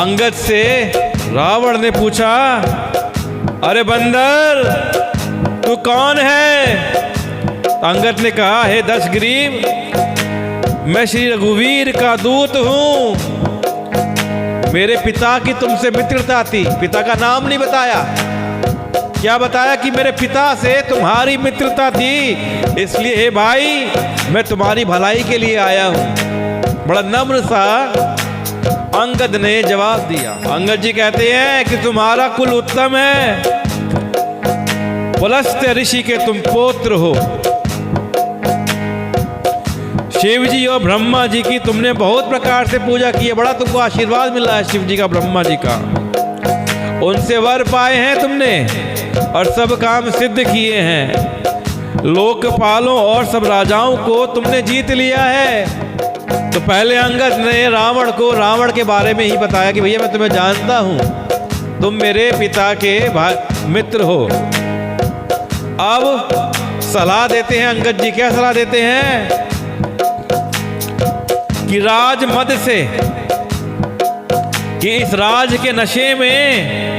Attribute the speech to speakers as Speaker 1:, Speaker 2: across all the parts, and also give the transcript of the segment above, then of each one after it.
Speaker 1: अंगद से रावण ने पूछा, अरे बंदर तू कौन है? अंगद ने कहा, हे दशग्रीव, मैं श्री रघुवीर का दूत हूं। मेरे पिता की तुमसे मित्रता थी। पिता का नाम नहीं बताया, क्या बताया कि मेरे पिता से तुम्हारी मित्रता थी, इसलिए हे भाई मैं तुम्हारी भलाई के लिए आया हूं। बड़ा नम्र सा अंगद ने जवाब दिया। अंगद जी कहते हैं कि तुम्हारा कुल उत्तम है, पुलस्त्य ऋषि के तुम पौत्र हो। शिव जी और ब्रह्मा जी की तुमने बहुत प्रकार से पूजा की है, बड़ा तुमको आशीर्वाद मिला है शिव जी का, ब्रह्मा जी का। उनसे वर पाए हैं तुमने और सब काम सिद्ध किए हैं। लोकपालों और सब राजाओं को तुमने जीत लिया है। तो पहले अंगद ने रावण को रावण के बारे में ही बताया कि भैया मैं तुम्हें जानता हूं, तुम मेरे पिता के मित्र हो। अब सलाह देते हैं अंगद जी। क्या सलाह देते हैं? कि राज मद से, कि इस राज के नशे में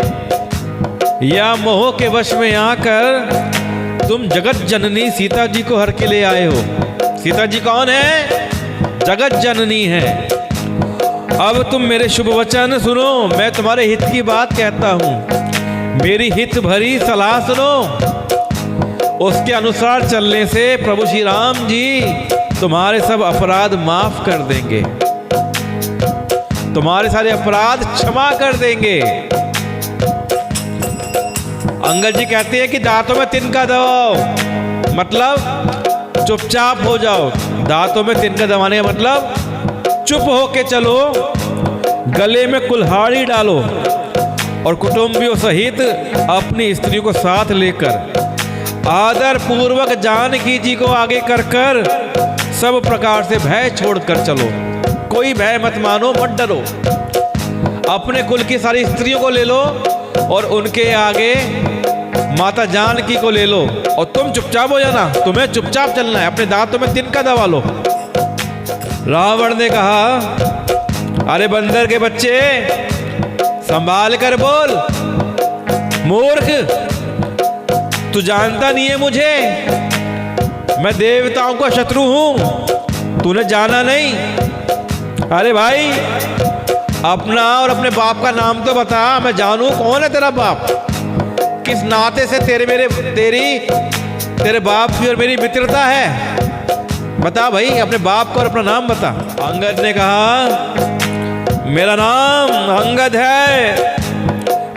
Speaker 1: या मोह के वश में आकर तुम जगत जननी सीता जी को हर के ले आए हो। सीता जी कौन है? जगत जननी है। अब तुम मेरे शुभ वचन सुनो, मैं तुम्हारे हित की बात कहता हूं। मेरी हित भरी सलाह सुनो, उसके अनुसार चलने से प्रभु श्री राम जी तुम्हारे सब अपराध माफ कर देंगे, तुम्हारे सारे अपराध क्षमा कर देंगे। अंगद जी कहते हैं कि दांतों में तिनका दबाओ, मतलब चुपचाप हो जाओ। दांतों में तिनका दबाने का मतलब चुप होके चलो, गले में कुल्हाड़ी डालो और कुटुंबियों सहित अपनी स्त्री को साथ लेकर आदर पूर्वक जानकी जी को आगे कर कर सब प्रकार से भय छोड़कर चलो। कोई भय मत मानो, मत डरो। अपने कुल की सारी स्त्रियों को ले लो और उनके आगे माता जानकी को ले लो और तुम चुपचाप हो जाना। तुम्हें चुपचाप चलना है, अपने दांतों में तिनका दबा लो। रावण ने कहा, अरे बंदर के बच्चे, संभाल कर बोल। मूर्ख, तू जानता नहीं है मुझे, मैं देवताओं का शत्रु हूं, तूने जाना नहीं। अरे भाई, अपना और अपने बाप का नाम तो बता, मैं जानूं कौन है तेरा बाप, किस नाते से तेरे बाप की और मेरी मित्रता है। बता भाई, अपने बाप का और अपना नाम बता। अंगद ने कहा, मेरा नाम अंगद है,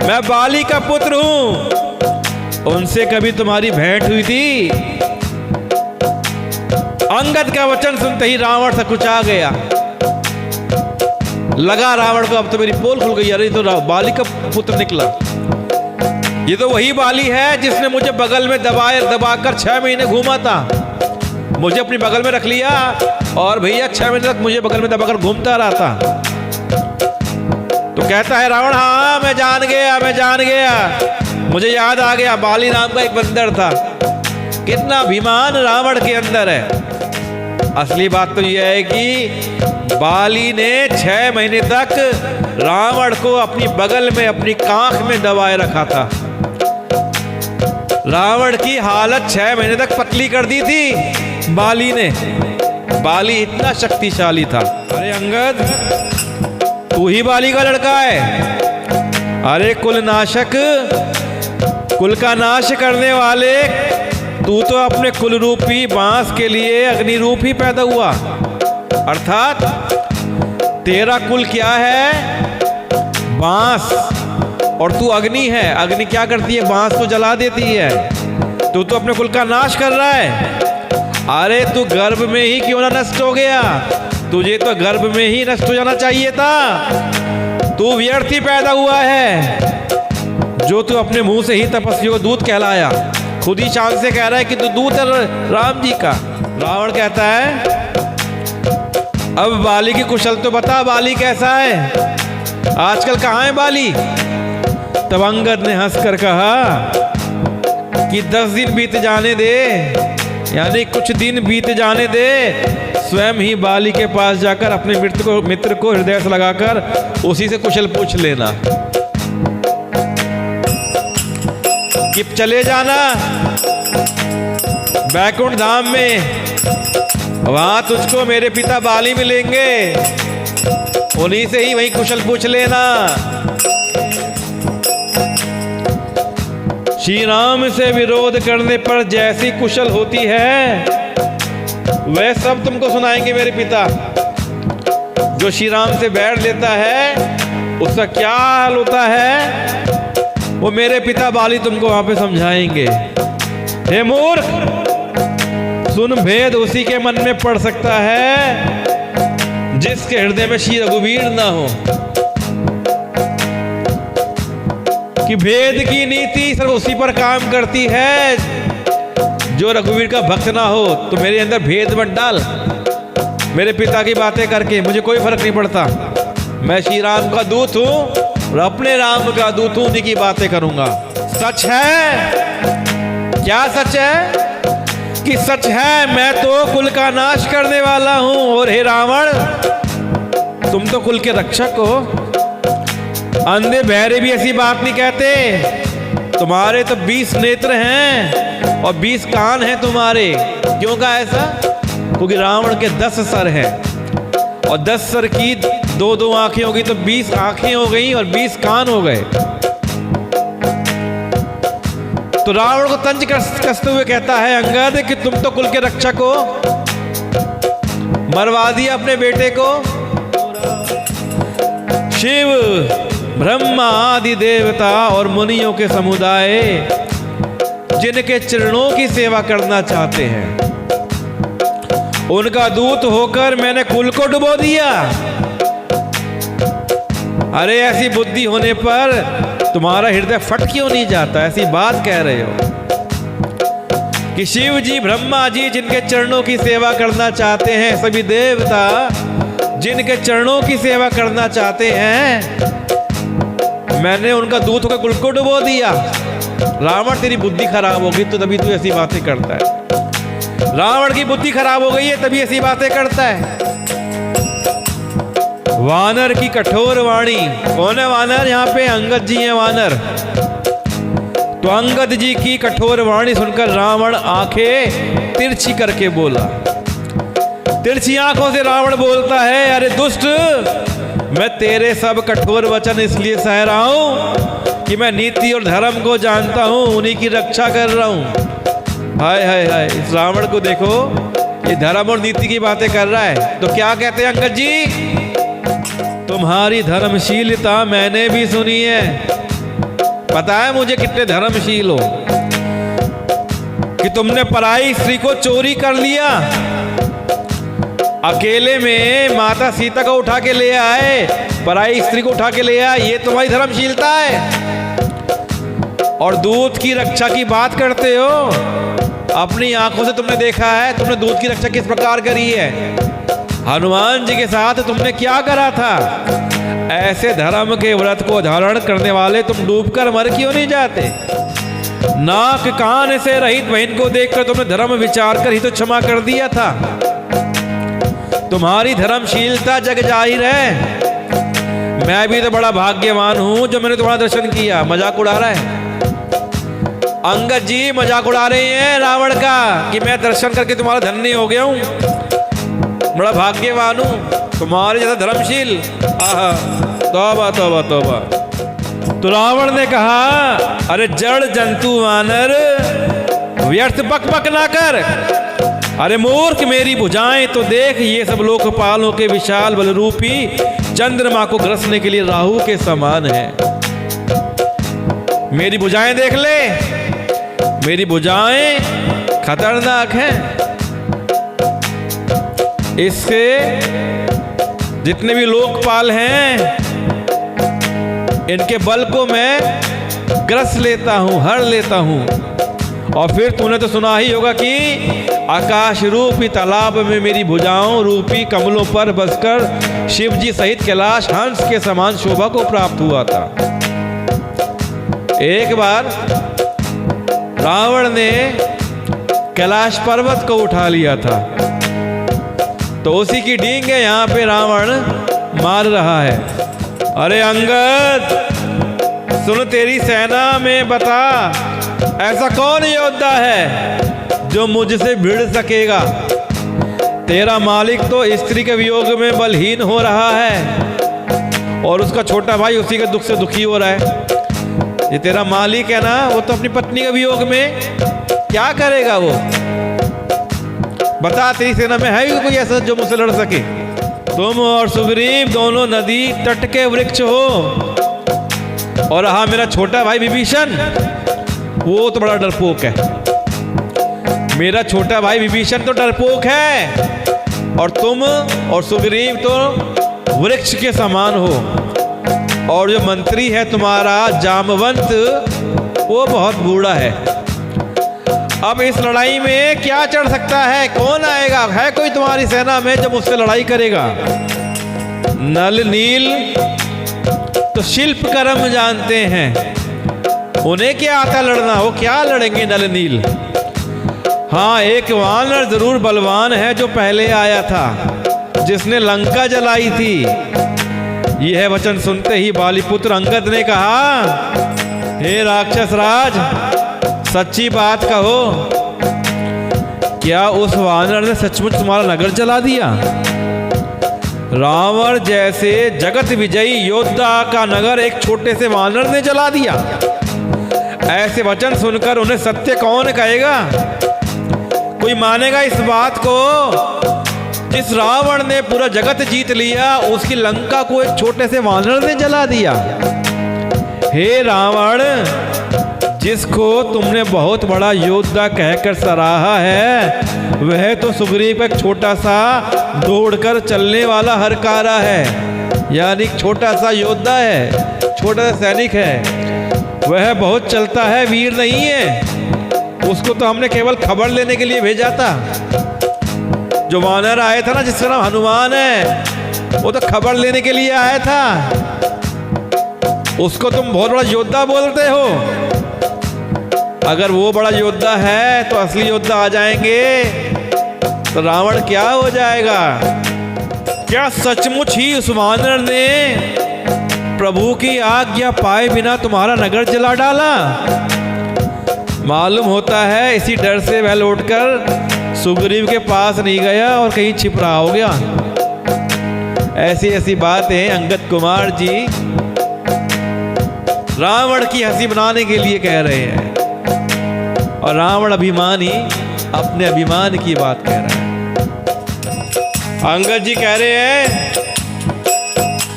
Speaker 1: मैं बाली का पुत्र हूं, उनसे कभी तुम्हारी भेंट हुई थी? अंगद का वचन सुनते ही रावण से कुचा गया। लगा रावण को अब तो मेरी पोल खुल गई, अरे तो बाली का पुत्र निकला। ये तो वही बाली है जिसने मुझे बगल में दबाकर 6 महीने घूमा था, मुझे अपनी बगल में रख लिया और भैया 6 महीने तक मुझे बगल में दबाकर घूमता रहा था। तो कहता है रावण, हाँ मैं जान गया, मुझे याद आ गया, बाली नाम का एक बंदर था। कितना अभिमान रावण के अंदर है। असली बात तो यह है कि बाली ने 6 महीने तक रावण को अपनी बगल में, अपनी कांख में दबाए रखा था। रावण की हालत 6 महीने तक पतली कर दी थी बाली ने। बाली इतना शक्तिशाली था। अरे अंगद, तू ही बाली का लड़का है। अरे कुल नाशक, कुल का नाश करने वाले, तू तो अपने कुल रूपी बांस के लिए अग्नि रूप ही पैदा हुआ। अर्थात तेरा कुल क्या है? बांस, और तू अग्नि है। अग्नि क्या करती है? बांस को जला देती है। तू तो अपने कुल का नाश कर रहा है। अरे तू गर्भ में ही क्यों ना नष्ट हो गया? तुझे तो गर्भ में ही नष्ट हो जाना चाहिए था। तू व्यर्थ ही पैदा हुआ है। जो तू अपने मुंह से ही तपस्वी को दूत कहलाया, खुद ही शान से कह रहा है कि तू दूत है राम जी का। रावण कहता है, अब बाली की कुशल तो बता, बाली कैसा है? आजकल कहाँ है बाली? तब अंगद ने हंसकर कहा कि 10 दिन बीत जाने दे, यानी कुछ दिन बीत जाने दे, स्वयं ही बाली के पास जाकर अपने मित्र को हृदय से लगाकर उसी से कुशल पूछ लेना कि चले जाना बैकुंठ धाम में, वहां तुझको मेरे पिता बाली मिलेंगे, उन्हीं से ही वही कुशल पूछ लेना। श्री राम से विरोध करने पर जैसी कुशल होती है वह सब तुमको सुनाएंगे मेरे पिता। जो श्री राम से बैर लेता है उसका क्या हाल होता है वो मेरे पिता बाली तुमको वहां पे समझाएंगे। हे मूर्ख, सुन, भेद उसी के मन में पड़ सकता है जिसके हृदय में श्री रघुवीर ना हो। कि भेद की नीति सिर्फ उसी पर काम करती है जो रघुवीर का भक्त ना हो। तो मेरे अंदर भेद मत डाल। मेरे पिता की बातें करके मुझे कोई फर्क नहीं पड़ता। मैं श्री राम का दूत हूं और अपने राम का दूत हूं, उन्हीं की बातें करूंगा। सच है, क्या सच है? कि सच है मैं तो कुल का नाश करने वाला हूं। और हे रावण, तुम तो कुल के रक्षक हो। अंधे बहरे भी ऐसी बात नहीं कहते। तुम्हारे तो 20 नेत्र हैं और 20 कान हैं तुम्हारे। क्यों कहा ऐसा? क्योंकि रावण के 10 सर हैं और 10 सर की 2-2 आंखें होगी तो 20 आंखें हो गई और 20 कान हो गए। तो रावण को तंज कसते हुए कहता है अंगद कि तुम तो कुल के रक्षक हो, मरवा दिया अपने बेटे को। शिव, ब्रह्मा आदि देवता और मुनियों के समुदाय जिनके चरणों की सेवा करना चाहते हैं, उनका दूत होकर मैंने कुल को डुबो दिया। अरे ऐसी बुद्धि होने पर तुम्हारा हृदय फट क्यों नहीं जाता? ऐसी बात कह रहे हो कि शिव जी, ब्रह्मा जी जिनके चरणों की सेवा करना चाहते हैं, सभी देवता जिनके चरणों की सेवा करना चाहते हैं, मैंने उनका दूत होकर कुल को डुबो दिया। रावण, तेरी बुद्धि खराब होगी तो तभी तू ऐसी बातें करता है। रावण की बुद्धि खराब हो गई है तभी ऐसी बातें करता है। वानर की कठोर वाणी। कौन है वानर? यहाँ पे अंगद जी हैं वानर। तो अंगद जी की कठोर वाणी सुनकर रावण आंखें तिरछी करके बोला। तिरछी आंखों से रावण बोलता है, अरे दुष्ट, मैं तेरे सब कठोर वचन इसलिए सह रहा हूं कि मैं नीति और धर्म को जानता हूं, उन्हीं की रक्षा कर रहा हूं। हाय हाय हाय, इस रावण को देखो, ये धर्म और नीति की बातें कर रहा है। तो क्या कहते हैं अंगद जी? तुम्हारी धर्मशीलता मैंने भी सुनी है। पता है मुझे कितने धर्मशील हो कि तुमने पराई स्त्री को चोरी कर लिया, अकेले में माता सीता को उठा के ले आए, पराई स्त्री को उठा के ले आए। ये तुम्हारी धर्मशीलता है। और दूत की रक्षा की बात करते हो। अपनी आंखों से तुमने देखा है, तुमने दूत की रक्षा किस प्रकार करी है। हनुमान जी के साथ तुमने क्या करा था? ऐसे धर्म के व्रत को धारण करने वाले तुम डूबकर मर क्यों नहीं जाते? नाक कान से रहित बहन को देखकर तुमने धर्म विचार कर ही तो क्षमा कर दिया था। तुम्हारी धर्मशीलता जग जाहिर है। मैं भी तो बड़ा भाग्यवान हूं जो मैंने तुम्हारा दर्शन किया। मजाक उड़ा रहा है अंगद जी, मजाक उड़ा रहे हैं रावण का कि मैं दर्शन करके तुम्हारा धन्य हो गया हूं, बड़ा भाग्यवान हूं, तुम्हारे जैसा धर्मशील। आहा, तौबा तौबा तौबा। तो रावण ने कहा, अरे जड़ जंतु वानर, व्यर्थ बकबक ना कर। अरे मूर्ख, मेरी भुजाएं तो देख, ये सब लोकपालों के विशाल बलरूपी चंद्रमा को ग्रसने के लिए राहु के समान है। मेरी भुजाएं देख ले, मेरी भुजाएं खतरनाक हैं। इससे जितने भी लोकपाल हैं, इनके बल को मैं ग्रस लेता हूं, हर लेता हूं। और फिर तूने तो सुना ही होगा कि आकाश रूपी तालाब में मेरी भुजाओं रूपी कमलों पर बसकर शिव जी सहित कैलाश हंस के समान शोभा को प्राप्त हुआ था। एक बार रावण ने कैलाश पर्वत को उठा लिया था। तो उसी की डींगे यहाँ पे रावण मार रहा है। अरे अंगद सुन, तेरी सेना में बता ऐसा कौन योद्धा है जो मुझसे भिड़ सकेगा। तेरा मालिक तो स्त्री के वियोग में बलहीन हो रहा है और उसका छोटा भाई उसी के दुख से दुखी हो रहा है। ये तेरा मालिक है ना, वो तो अपनी पत्नी के वियोग में क्या करेगा वो। बता तेरी सेना में है कोई ऐसा जो मुझसे लड़ सके। तुम और सुग्रीव दोनों नदी तट के वृक्ष हो, और रहा मेरा छोटा भाई विभीषण, वो तो बड़ा डरपोक है। मेरा छोटा भाई विभीषण तो डरपोक है, और तुम और सुग्रीव तो वृक्ष के समान हो, और जो मंत्री है तुम्हारा जामवंत वो बहुत बूढ़ा है। अब इस लड़ाई में क्या चढ़ सकता है, कौन आएगा, है कोई तुम्हारी सेना में जो मुझसे लड़ाई करेगा। नल नील तो शिल्प कर्म जानते हैं, उन्हें क्या आता लड़ना, वो क्या लड़ेंगे नल नील। हाँ, एक वानर जरूर बलवान है जो पहले आया था, जिसने लंका जलाई थी। यह वचन सुनते ही बालीपुत्र अंगद ने कहा, हे राक्षस राज, सच्ची बात कहो, क्या उस वानर ने सचमुच तुम्हारा नगर जला दिया। रावण जैसे जगत विजयी योद्धा का नगर एक छोटे से वानर ने जला दिया। ऐसे वचन सुनकर उन्हें सत्य कौन कहेगा। कोई मानेगा इस बात को, जिस रावण ने पूरा जगत जीत लिया उसकी लंका को एक छोटे से वानर ने जला दिया। हे रावण, जिसको तुमने बहुत बड़ा योद्धा कहकर सराहा है, वह तो सुग्रीव का एक छोटा सा दौड़कर चलने वाला हरकारा है, यानी छोटा सा योद्धा है, छोटा सा सैनिक है। वह बहुत चलता है, वीर नहीं है। उसको तो हमने केवल खबर लेने के लिए भेजा था। जो वानर आया था ना, जिसका नाम हनुमान है, वो तो खबर लेने के लिए आया था। उसको तुम बहुत बड़ा योद्धा बोलते हो। अगर वो बड़ा योद्धा है तो असली योद्धा आ जाएंगे, तो रावण क्या हो जाएगा। क्या सचमुच ही उस वानर ने प्रभु की आज्ञा पाए बिना तुम्हारा नगर जला डाला। मालूम होता है इसी डर से वह लौटकर सुग्रीव के पास नहीं गया और कहीं छिप रहा हो गया। ऐसी ऐसी बातें अंगद कुमार जी रावण की हंसी बनाने के लिए कह रहे हैं, और रावण अभिमानी अपने अभिमान की बात कह रहा है। अंगद जी कह रहे हैं,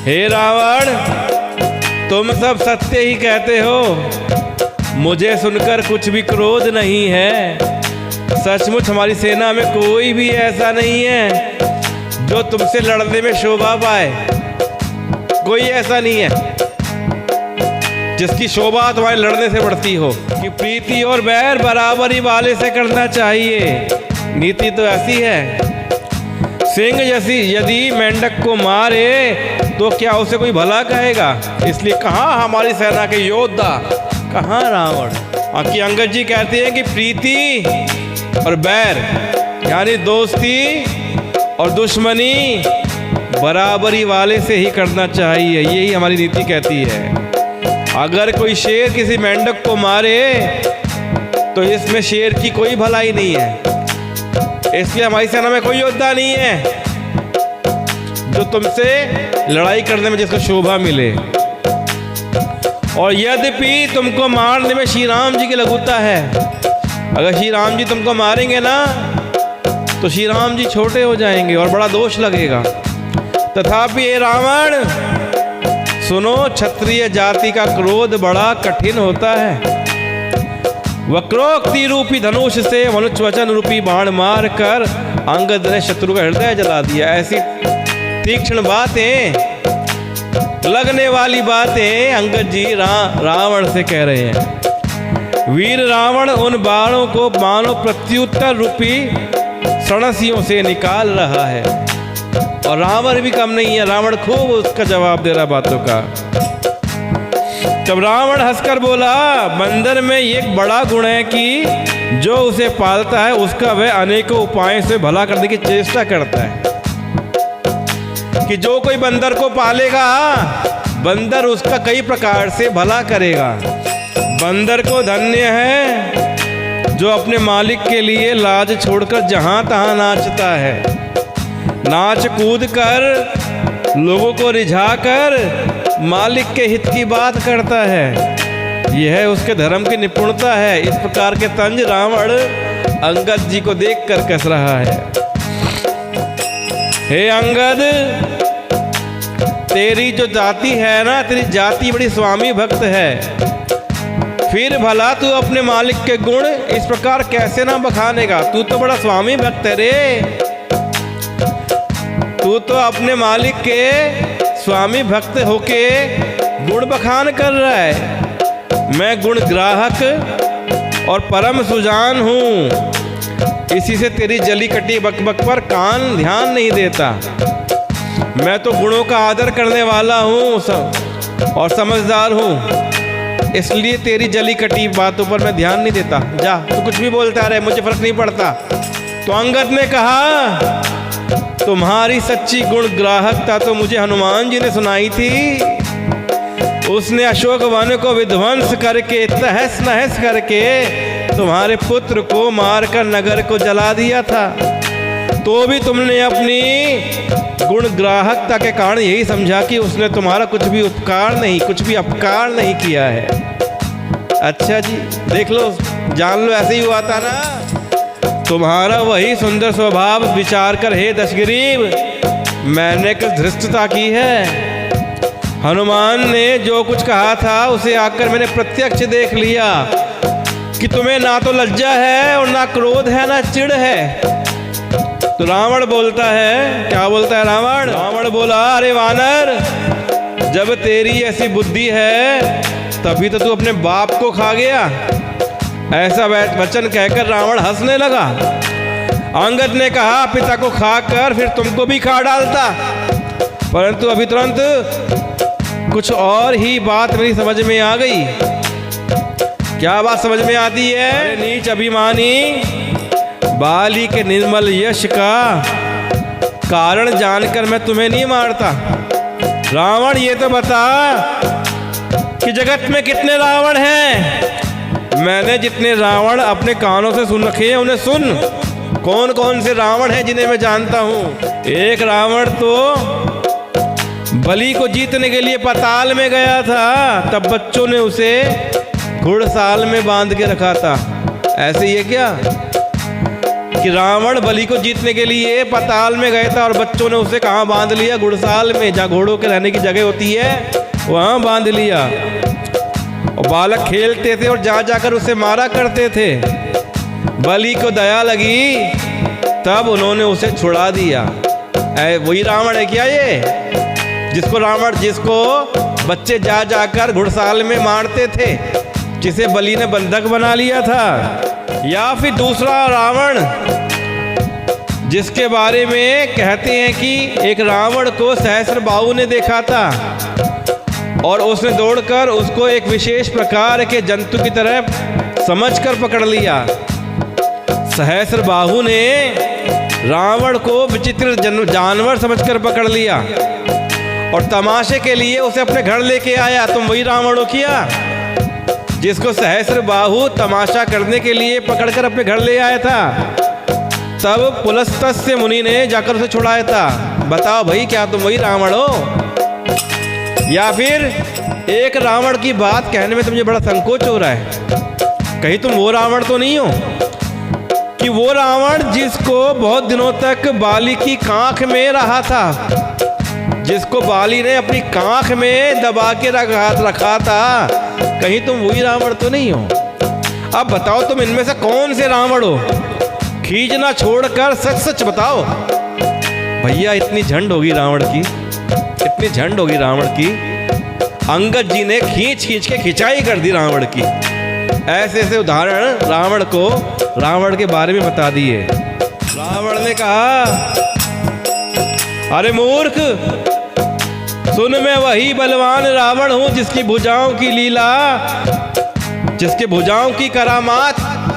Speaker 1: हे रावण, तुम सब सत्य ही कहते हो, मुझे सुनकर कुछ भी क्रोध नहीं है। सचमुच हमारी सेना में कोई भी ऐसा नहीं है जो तुमसे लड़ने में शोभा पाए। कोई ऐसा नहीं है जिसकी शोभा तुम्हारे लड़ने से बढ़ती हो। कि प्रीति और बैर बराबरी वाले से करना चाहिए, नीति तो ऐसी है। सिंह जैसी यदि मेंढक को मारे तो क्या उसे कोई भला कहेगा। इसलिए कहाँ हमारी सेना के योद्धा, कहाँ रावण। बाकी अंगद जी कहते हैं कि प्रीति और बैर यानी दोस्ती और दुश्मनी बराबरी वाले से ही करना चाहिए, यही हमारी नीति कहती है। अगर कोई शेर किसी मेंढक को मारे तो इसमें शेर की कोई भलाई नहीं है। इसलिए हमारी सेना में कोई योद्धा नहीं है जो तुमसे लड़ाई करने में जिसको शोभा मिले। और यद्यपि तुमको मारने में श्री राम जी की लघुता है। अगर श्री राम जी तुमको मारेंगे ना तो श्री राम जी छोटे हो जाएंगे और बड़ा दोष लगेगा। तथापि ये रावण सुनो, क्षत्रिय जाति का क्रोध बड़ा कठिन होता है। वक्रोक्ति रूपी धनुष से मनुष्य वचन रूपी बाण मार कर अंगद ने शत्रु का हृदय जला दिया। ऐसी तीक्ष्ण बातें, लगने वाली बातें अंगद जी रावण से कह रहे हैं। वीर रावण उन बाणों को मानो प्रत्युत्तर रूपी सड़सियों से निकाल रहा है, और रावण भी कम नहीं है। रावण खूब उसका जवाब दे रहा बातों का। तब रावण हंसकर बोला, बंदर में एक बड़ा गुण है कि जो उसे पालता है उसका वह अनेकों उपायों से भला करने की चेष्टा करता है। कि जो कोई बंदर को पालेगा, बंदर उसका कई प्रकार से भला करेगा। बंदर को धन्य है जो अपने मालिक के लिए लाज छोड़कर जहाँ तहाँ नाचता है, नाच कूद कर लोगों को रिझाकर मालिक के हित की बात करता है। यह उसके धर्म की निपुणता है। इस प्रकार के तंज रावण अंगद जी को देखकर कस रहा है। हे अंगद, तेरी जो जाति है ना, तेरी जाति बड़ी स्वामी भक्त है, फिर भला तू अपने मालिक के गुण इस प्रकार कैसे ना बखानेगा? तू तो बड़ा स्वामी भक्त है रे। तू तो अपने मालिक के स्वामी भक्त होके गुण बखान कर रहा है। मैं गुण ग्राहक और परम सुजान हूँ, इसी से तेरी जली कटी बकबक पर कान ध्यान नहीं देता। मैं तो गुणों का आदर करने वाला हूँ और समझदार हूँ, इसलिए तेरी जली कटी बातों पर मैं ध्यान नहीं देता। जा, तू कुछ भी बोलता रहे, मुझे फर्क नहीं पड़ता। तो अंगद ने कहा, तुम्हारी सच्ची गुण ग्राहकता तो मुझे हनुमान जी ने सुनाई थी। उसने अशोक वन को विध्वंस करके तहस नहस करके तुम्हारे पुत्र को मारकर नगर को जला दिया था। तो भी तुमने अपनी गुण ग्राहकता के कारण यही समझा कि उसने तुम्हारा कुछ भी उपकार नहीं, कुछ भी अपकार नहीं किया है। अच्छा जी, देख लो, जान लो, ऐसे ही हुआ था ना। तुम्हारा वही सुंदर स्वभाव विचार कर हे दशग्रीव, मैंने कुछ धृष्टता की है। हनुमान ने जो कुछ कहा था उसे आकर मैंने प्रत्यक्ष देख लिया कि तुम्हें ना तो लज्जा है और ना क्रोध है, ना चिढ़ है। तो रावण बोलता है, क्या बोलता है रावण? रावण बोला, अरे वानर, जब तेरी ऐसी बुद्धि है तभी तो तू अपने बाप को खा गया। ऐसा वचन कहकर रावण हंसने लगा। अंगद ने कहा, पिता को खाकर फिर तुमको भी खा डालता, परंतु अभी तुरंत कुछ और ही बात मेरी समझ में आ गई। क्या बात समझ में आती है? नीच अभिमानी, बाली के निर्मल यश का कारण जानकर मैं तुम्हें नहीं मारता। रावण, ये तो बता कि जगत में कितने रावण हैं? मैंने जितने रावण अपने कानों से सुन रखे हैं उन्हें सुन। कौन कौन से रावण हैं जिन्हें मैं जानता हूँ? एक रावण तो बलि को जीतने के लिए पाताल में गया था, तब बच्चों ने उसे घुड़साल में बांध के रखा था। ऐसे ही है क्या कि रावण बलि को जीतने के लिए पाताल में गया था और बच्चों ने उसे कहाँ बांध लिया? घुड़साल में, जहाँ घोड़ों के रहने की जगह होती है वहाँ बांध लिया। और बालक खेलते थे और जहाँ जाकर उसे मारा करते थे। बलि को दया लगी तब उन्होंने उसे छुड़ा दिया। वही रावण है क्या ये? जिसको बच्चे जा जाकर घुड़साल में मारते थे, जिसे बलि ने बंधक बना लिया था? या फिर दूसरा रावण जिसके बारे में कहते हैं कि एक रावण को सहस्त्रबाहु ने देखा था और उसने दौड़कर उसको एक विशेष प्रकार के जंतु की तरह समझकर पकड़ लिया। सहस्त्रबाहु ने रावण को विचित्र जानवर समझकर पकड़ लिया और तमाशे के लिए उसे अपने घर लेके आया। तुम वही रावण हो क्या जिसको सहस्त्रबाहु तमाशा करने के लिए पकड़कर अपने घर ले आया था? तब पुलस्त्य मुनि ने जाकर उसे छुड़ाया था। बताओ भाई, क्या तुम वही रावण हो? या फिर एक रावण की बात कहने में तुझे बड़ा संकोच हो रहा है? कहीं तुम वो रावण तो नहीं हो कि वो रावण जिसको बहुत दिनों तक बाली की कांख में रहा था, जिसको बाली ने अपनी कांख में दबा के रखा था? कहीं तुम वही रावण तो नहीं हो? अब बताओ, तुम इनमें से कौन से रावण हो? खींचना छोड़कर सच सच बताओ भैया। इतनी झंड होगी रावण की, इतनी झंड होगी रावण की, अंगद जी ने खींच खींच के खिंचाई कर दी रावण की। ऐसे ऐसे उदाहरण रावण के बारे में बता दिए। रावण ने कहा, अरे मूर्ख, सुन, मैं वही बलवान रावण हूं जिसकी भुजाओं की लीला, जिसके भुजाओं की करामात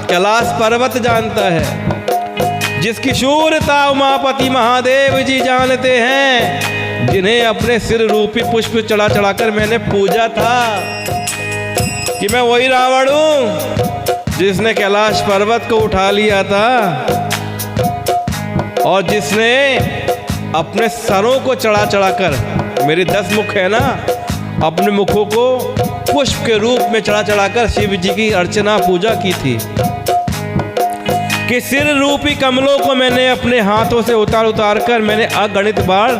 Speaker 1: कैलाश पर्वत जानता है, जिसकी शूरता उमापति महादेव जी जानते हैं। जिन्हें अपने सिर रूपी पुष्प चढ़ा चढ़ाकर मैंने पूजा था कि मैं वही रावण हूं जिसने कैलाश पर्वत को उठा लिया था और जिसने अपने सरों को चढ़ा चढ़ाकर, मेरे 10 मुख है ना, अपने मुखों को पुष्प के रूप में चढ़ा चढ़ाकर शिव जी की अर्चना पूजा की थी। कि सिर रूपी कमलों को मैंने अपने हाथों से उतार उतार कर मैंने अगणित बार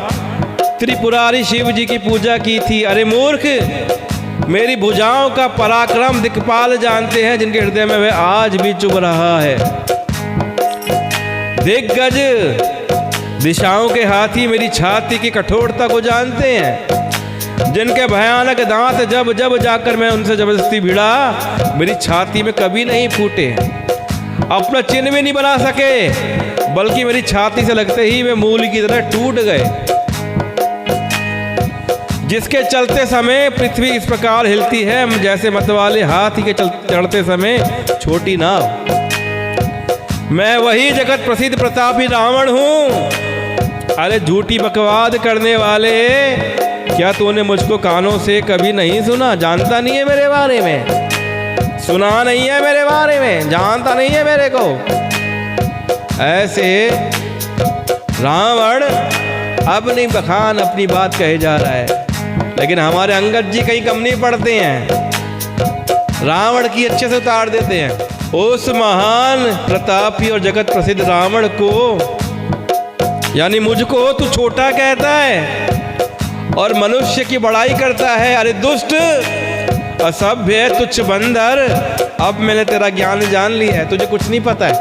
Speaker 1: त्रिपुरारी शिव जी की पूजा की थी। अरे मूर्ख, मेरी भुजाओं का पराक्रम दिक्पाल जानते हैं, जिनके हृदय में वह आज भी चुभ रहा है। दिग्गज दिशाओं के हाथी मेरी छाती की कठोरता को जानते हैं, जिनके भयानक दांत जब जब जाकर मैं उनसे जबरदस्ती भिड़ा मेरी छाती में कभी नहीं फूटे, अपना चिन्ह भी नहीं बना सके, बल्कि मेरी छाती से लगते ही वे मूल की तरह टूट गए। जिसके चलते समय पृथ्वी इस प्रकार हिलती है जैसे मतवाले हाथी के चढ़ते समय छोटी नाव। मैं वही जगत प्रसिद्ध प्रतापी रावण हूं। अरे झूठी बकवाद करने वाले, क्या तूने मुझको कानों से कभी नहीं सुना? जानता नहीं है मेरे बारे में, सुना नहीं है मेरे बारे में, जानता नहीं है मेरे को। ऐसे रावण अब नहीं बखान अपनी बात कहे जा रहा है, लेकिन हमारे अंगद जी कहीं कम नहीं पड़ते हैं, रावण की अच्छे से उतार देते हैं। उस महान प्रतापी और जगत प्रसिद्ध रावण को, यानी मुझको तू छोटा कहता है और मनुष्य की बड़ाई करता है। अरे दुष्ट, असभ्य, तुच्छ बंदर, अब मैंने तेरा ज्ञान जान लिया है, तुझे कुछ नहीं पता है,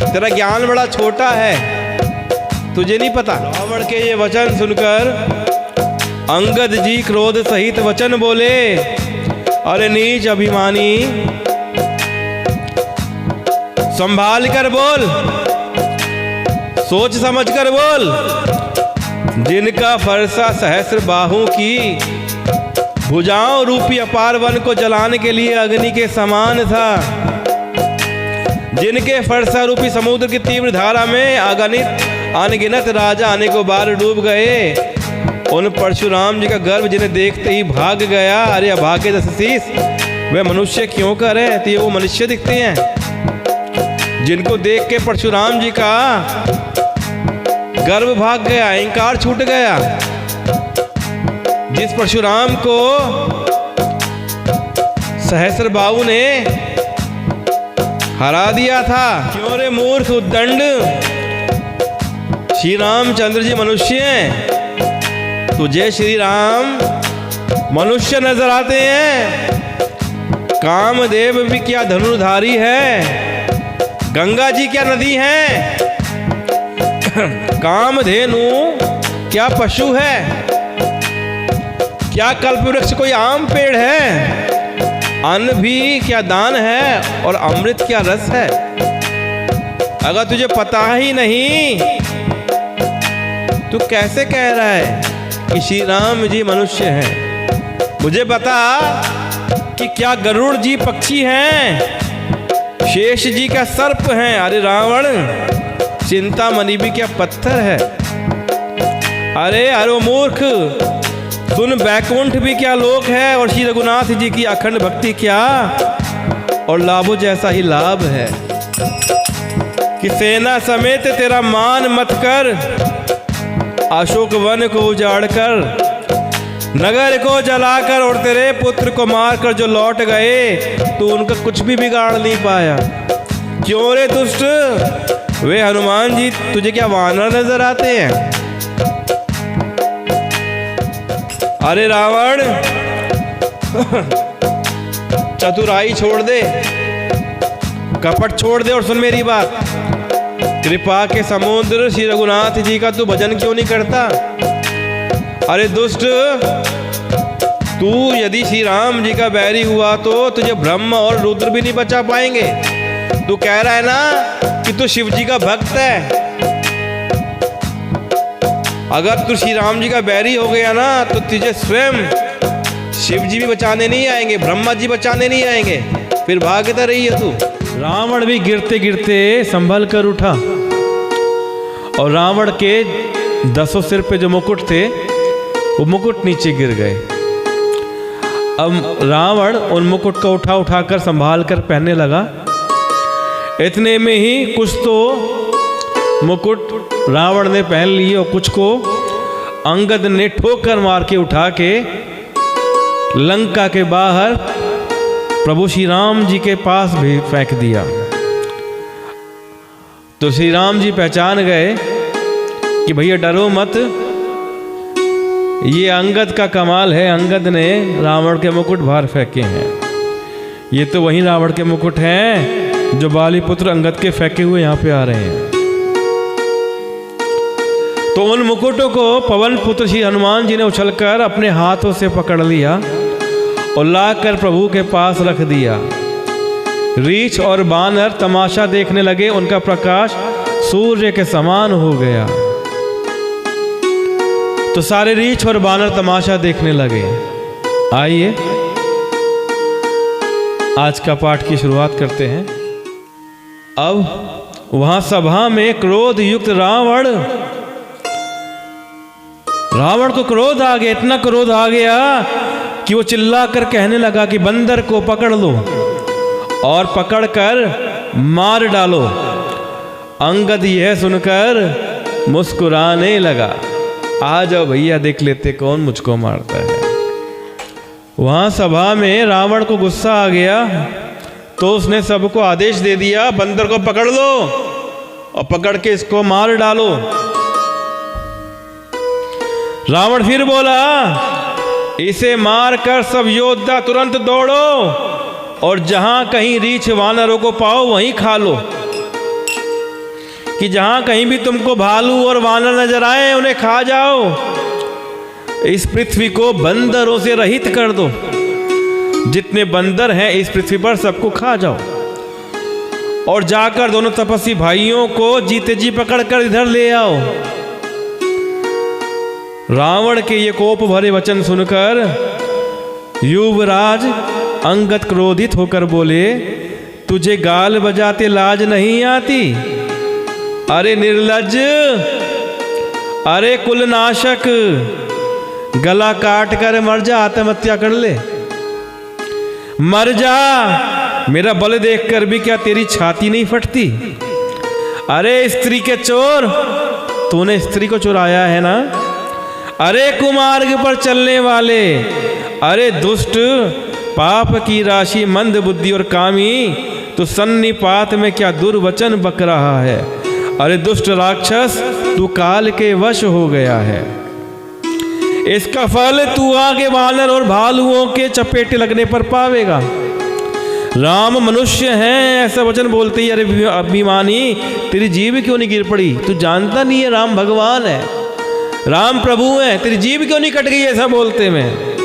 Speaker 1: तेरा ज्ञान बड़ा छोटा है, तुझे नहीं पता। रावण के ये वचन सुनकर अंगद जी क्रोध सहित वचन बोले, अरे नीच अभिमानी, संभाल कर बोल, सोच समझ कर बोल। जिनका फरसा सहस्र बाहों की भुजाओं रूपी अपार वन को जलाने के लिए अग्नि के समान था, जिनके फरसा रूपी समुद्र की तीव्र धारा में अनगिनत राजा आने को बार डूब गए, उन परशुराम जी का गर्व जिन्हें देखते ही भाग गया। अरे अभागे दशशीष, वे मनुष्य क्यों करे? तो ये वो मनुष्य दिखते हैं जिनको देख के परशुराम जी का गर्व भाग गया, अहंकार छूट गया। जिस परशुराम को सहस्रबाहु ने हरा दिया था। क्यों रे मूर्ख उद्दंड, श्री रामचंद्र जी मनुष्य हैं, तुझे श्री राम मनुष्य नजर आते हैं। कामदेव भी क्या धनुर्धारी है, गंगा जी क्या नदी है, कामधेनु क्या पशु है, क्या कल्पवृक्ष कोई आम पेड़ है, अन्न भी क्या दान है और अमृत क्या रस है। अगर तुझे पता ही नहीं, तू कैसे कह रहा है कि श्री राम जी मनुष्य हैं? मुझे बता कि क्या गरुड़ जी पक्षी हैं, शेष जी का सर्प हैं। अरे रावण, चिंतामणि भी क्या पत्थर है। अरे मूर्ख सुन, बैकुंठ भी क्या लोक है और श्री रघुनाथ जी की अखंड भक्ति क्या और लाभों जैसा ही लाभ है। कि सेना समेत तेरा मान मत कर, अशोक वन को उजाड़ कर, नगर को जलाकर और तेरे पुत्र को मारकर जो लौट गए, तू उनका कुछ भी बिगाड़ नहीं पाया। क्यों रे दुष्ट, वे हनुमान जी तुझे क्या वानर नजर आते हैं? अरे रावण, चतुराई छोड़ दे, कपट छोड़ दे और सुन मेरी बात। कृपा के समुद्र श्री रघुनाथ जी का तू भजन क्यों नहीं करता? अरे दुष्ट, तू यदि श्री राम जी का बैरी हुआ तो तुझे ब्रह्म और रुद्र भी नहीं बचा पाएंगे। तू कह रहा है ना कि तू शिव जी का भक्त है। अगर तू श्री राम जी का बैरी हो गया ना, तो तुझे स्वयं शिव जी भी बचाने नहीं आएंगे, ब्रह्मा जी बचाने नहीं आएंगे, फिर भागता रही है तू। रावण भी गिरते गिरते संभल कर उठा और रावण के 10 सिर पे जो मुकुट थे वो मुकुट नीचे गिर गए। अब रावण उन मुकुट को उठा उठाकर संभाल कर पहनने लगा। इतने में ही कुछ तो मुकुट रावण ने पहन लिए और कुछ को अंगद ने ठोकर मार के उठा के लंका के बाहर प्रभु श्री राम जी के पास भी फेंक दिया। तो श्री राम जी पहचान गए कि भैया डरो मत, ये अंगद का कमाल है, अंगद ने रावण के मुकुट बाहर फेंके हैं। ये तो वही रावण के मुकुट हैं जो बाली पुत्र अंगद के फेंके हुए यहाँ पे आ रहे हैं। तो उन मुकुटों को पवन पुत्र श्री हनुमान जी ने उछलकर अपने हाथों से पकड़ लिया और लाकर प्रभु के पास रख दिया। रीछ और बानर तमाशा देखने लगे, उनका प्रकाश सूर्य के समान हो गया। तो सारे रीछ और बानर तमाशा देखने लगे। आइए आज का पाठ की शुरुआत करते हैं। अब वहां सभा में क्रोध युक्त रावण को क्रोध आ गया, इतना क्रोध आ गया कि वो चिल्ला कर कहने लगा कि बंदर को पकड़ लो और पकड़कर मार डालो। अंगद यह सुनकर मुस्कुराने लगा। आ जाओ भैया देख लेते कौन मुझको मारता है। वहां सभा में रावण को गुस्सा आ गया तो उसने सबको आदेश दे दिया, बंदर को पकड़ लो और पकड़ के इसको मार डालो। रावण फिर बोला, इसे मारकर सब योद्धा तुरंत दौड़ो और जहां कहीं रीछ वानरों को पाओ वहीं खा लो। कि जहां कहीं भी तुमको भालू और वानर नजर आए उन्हें खा जाओ। इस पृथ्वी को बंदरों से रहित कर दो। जितने बंदर हैं इस पृथ्वी पर सबको खा जाओ और जाकर दोनों तपस्वी भाइयों को जीते जी पकड़कर इधर ले आओ। रावण के ये कोप भरे वचन सुनकर युवराज अंगद क्रोधित होकर बोले, तुझे गाल बजाते लाज नहीं आती? अरे निर्लज्ज, अरे कुलनाशक, गला काट कर मर जा, आत्महत्या कर ले, मर जा। मेरा बल देखकर भी क्या तेरी छाती नहीं फटती? अरे स्त्री के चोर, तूने स्त्री को चुराया है ना? अरे कुमार्ग पर चलने वाले, अरे दुष्ट, पाप की राशि, मंद बुद्धि और कामी, तू सन्निपात में क्या दुर्वचन बक रहा है? अरे दुष्ट राक्षस, तू काल के वश हो गया है। इसका फल तू आगे वानर और भालुओं के चपेटे लगने पर पावेगा। राम मनुष्य हैं ऐसा वचन बोलते ही, अरे अभिमानी, तेरी जीभ क्यों नहीं गिर पड़ी? तू जानता नहीं है राम भगवान है, राम प्रभु है, तेरी जीभ क्यों नहीं कट गई ऐसा बोलते में?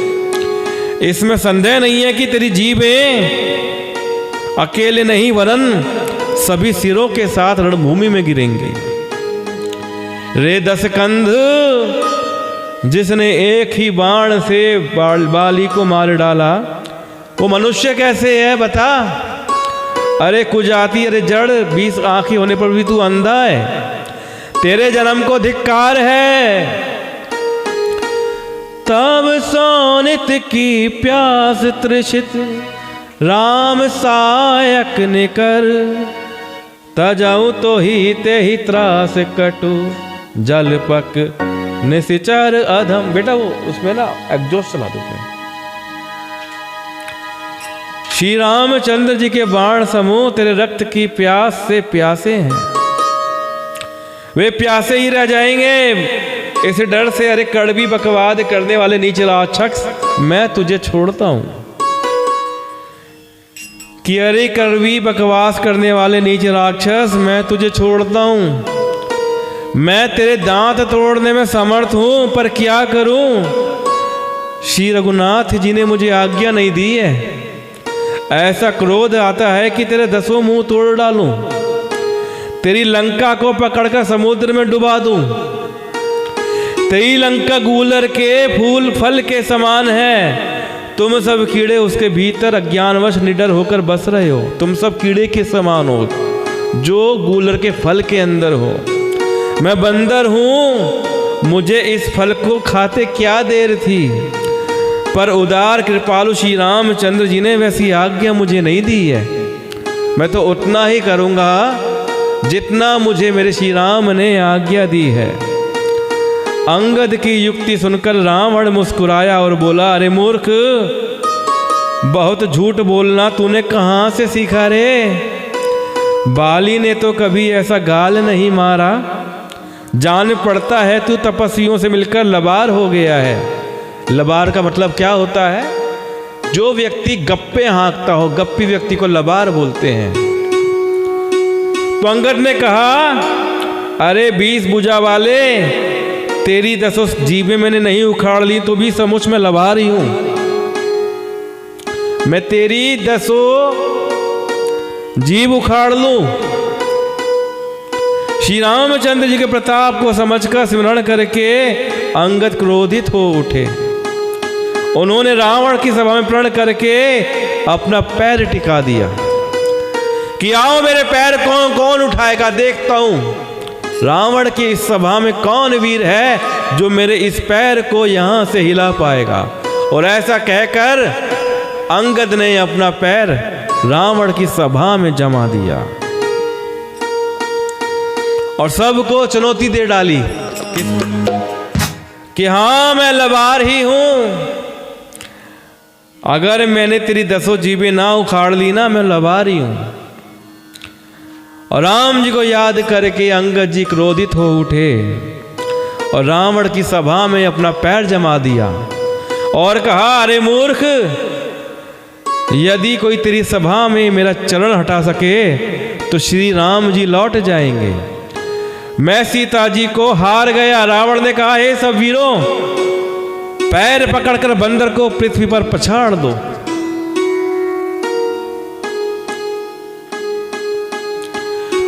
Speaker 1: इसमें संदेह नहीं है कि तेरी जीभें अकेले नहीं वरन सभी सिरों के साथ रणभूमि में गिरेंगे। रे दशकंध, जिसने एक ही बाण से बाली को मार डाला वो मनुष्य कैसे है बता? अरे कुजाती, अरे जड़, 20 आंखें होने पर भी तू अंधा है। तेरे जन्म को धिक्कार है। तब सोनित की प्यास तृषित राम सायक ने कर, तजाऊ तो ही ते ही त्रास कटु जलपक निशिचर अधम। बेटा वो उसमें ना एग्जॉस्ट चला दो। श्री रामचंद्र जी के बाण समूह तेरे रक्त की प्यास से प्यासे हैं, वे प्यासे ही रह जाएंगे। इस डर से अरे कड़वी बकवाद करने वाले नीच राक्षस, मैं तुझे छोड़ता हूं। कि अरे कड़वी बकवास करने वाले नीच राक्षस, मैं तुझे छोड़ता हूं। मैं तेरे दांत तोड़ने में समर्थ हूं, पर क्या करूं? श्री रघुनाथ जी ने मुझे आज्ञा नहीं दी है। ऐसा क्रोध आता है कि तेरे 10 मुंह तोड़ डालूं, तेरी लंका को पकड़कर समुद्र में डुबा दूं। तेरी लंका गूलर के फूल फल के समान है। तुम सब कीड़े उसके भीतर अज्ञानवश निडर होकर बस रहे हो। तुम सब कीड़े के समान हो जो गूलर के फल के अंदर हो। मैं बंदर हूं मुझे इस फल को खाते क्या देर थी, पर उदार कृपालु श्री रामचंद्र जी ने वैसी आज्ञा मुझे नहीं दी है। मैं तो उतना ही करूँगा जितना मुझे मेरे श्री राम ने आज्ञा दी है। अंगद की युक्ति सुनकर रावण मुस्कुराया और बोला, अरे मूर्ख, बहुत झूठ बोलना तूने कहाँ से सीखा रे? बाली ने तो कभी ऐसा गाल नहीं मारा। जान पड़ता है तू तपस्वियों से मिलकर लबार हो गया है। लबार का मतलब क्या होता है? जो व्यक्ति गप्पे हाँकता हो, गप्पी व्यक्ति को लबार बोलते हैं। तो अंगद ने कहा, अरे 20 भुजा वाले, तेरी 10 जीभें मैंने नहीं उखाड़ ली तो भी समुच में लबार ही हूं। मैं तेरी 10 जीभ उखाड़ लूं। श्री रामचंद्र जी के प्रताप को समझकर स्मरण करके अंगद क्रोधित हो उठे। उन्होंने रावण की सभा में प्रण करके अपना पैर टिका दिया कि आओ मेरे पैर कौन कौन उठाएगा, देखता हूं रावण की इस सभा में कौन वीर है जो मेरे इस पैर को यहां से हिला पाएगा। और ऐसा कहकर अंगद ने अपना पैर रावण की सभा में जमा दिया और सबको चुनौती दे डाली कि हाँ, मैं लबार ही हूं। अगर मैंने तेरी 10 जीभें ना उखाड़ ली ना, मैं लबार ही हूं। और राम जी को याद करके अंगद जी क्रोधित हो उठे और रावण की सभा में अपना पैर जमा दिया और कहा, अरे मूर्ख, यदि कोई तेरी सभा में मेरा चरण हटा सके तो श्री राम जी लौट जाएंगे। मैं सीता जी को हार गया। रावण ने कहा, हे सब वीरों, पैर पकड़कर बंदर को पृथ्वी पर पछाड़ दो।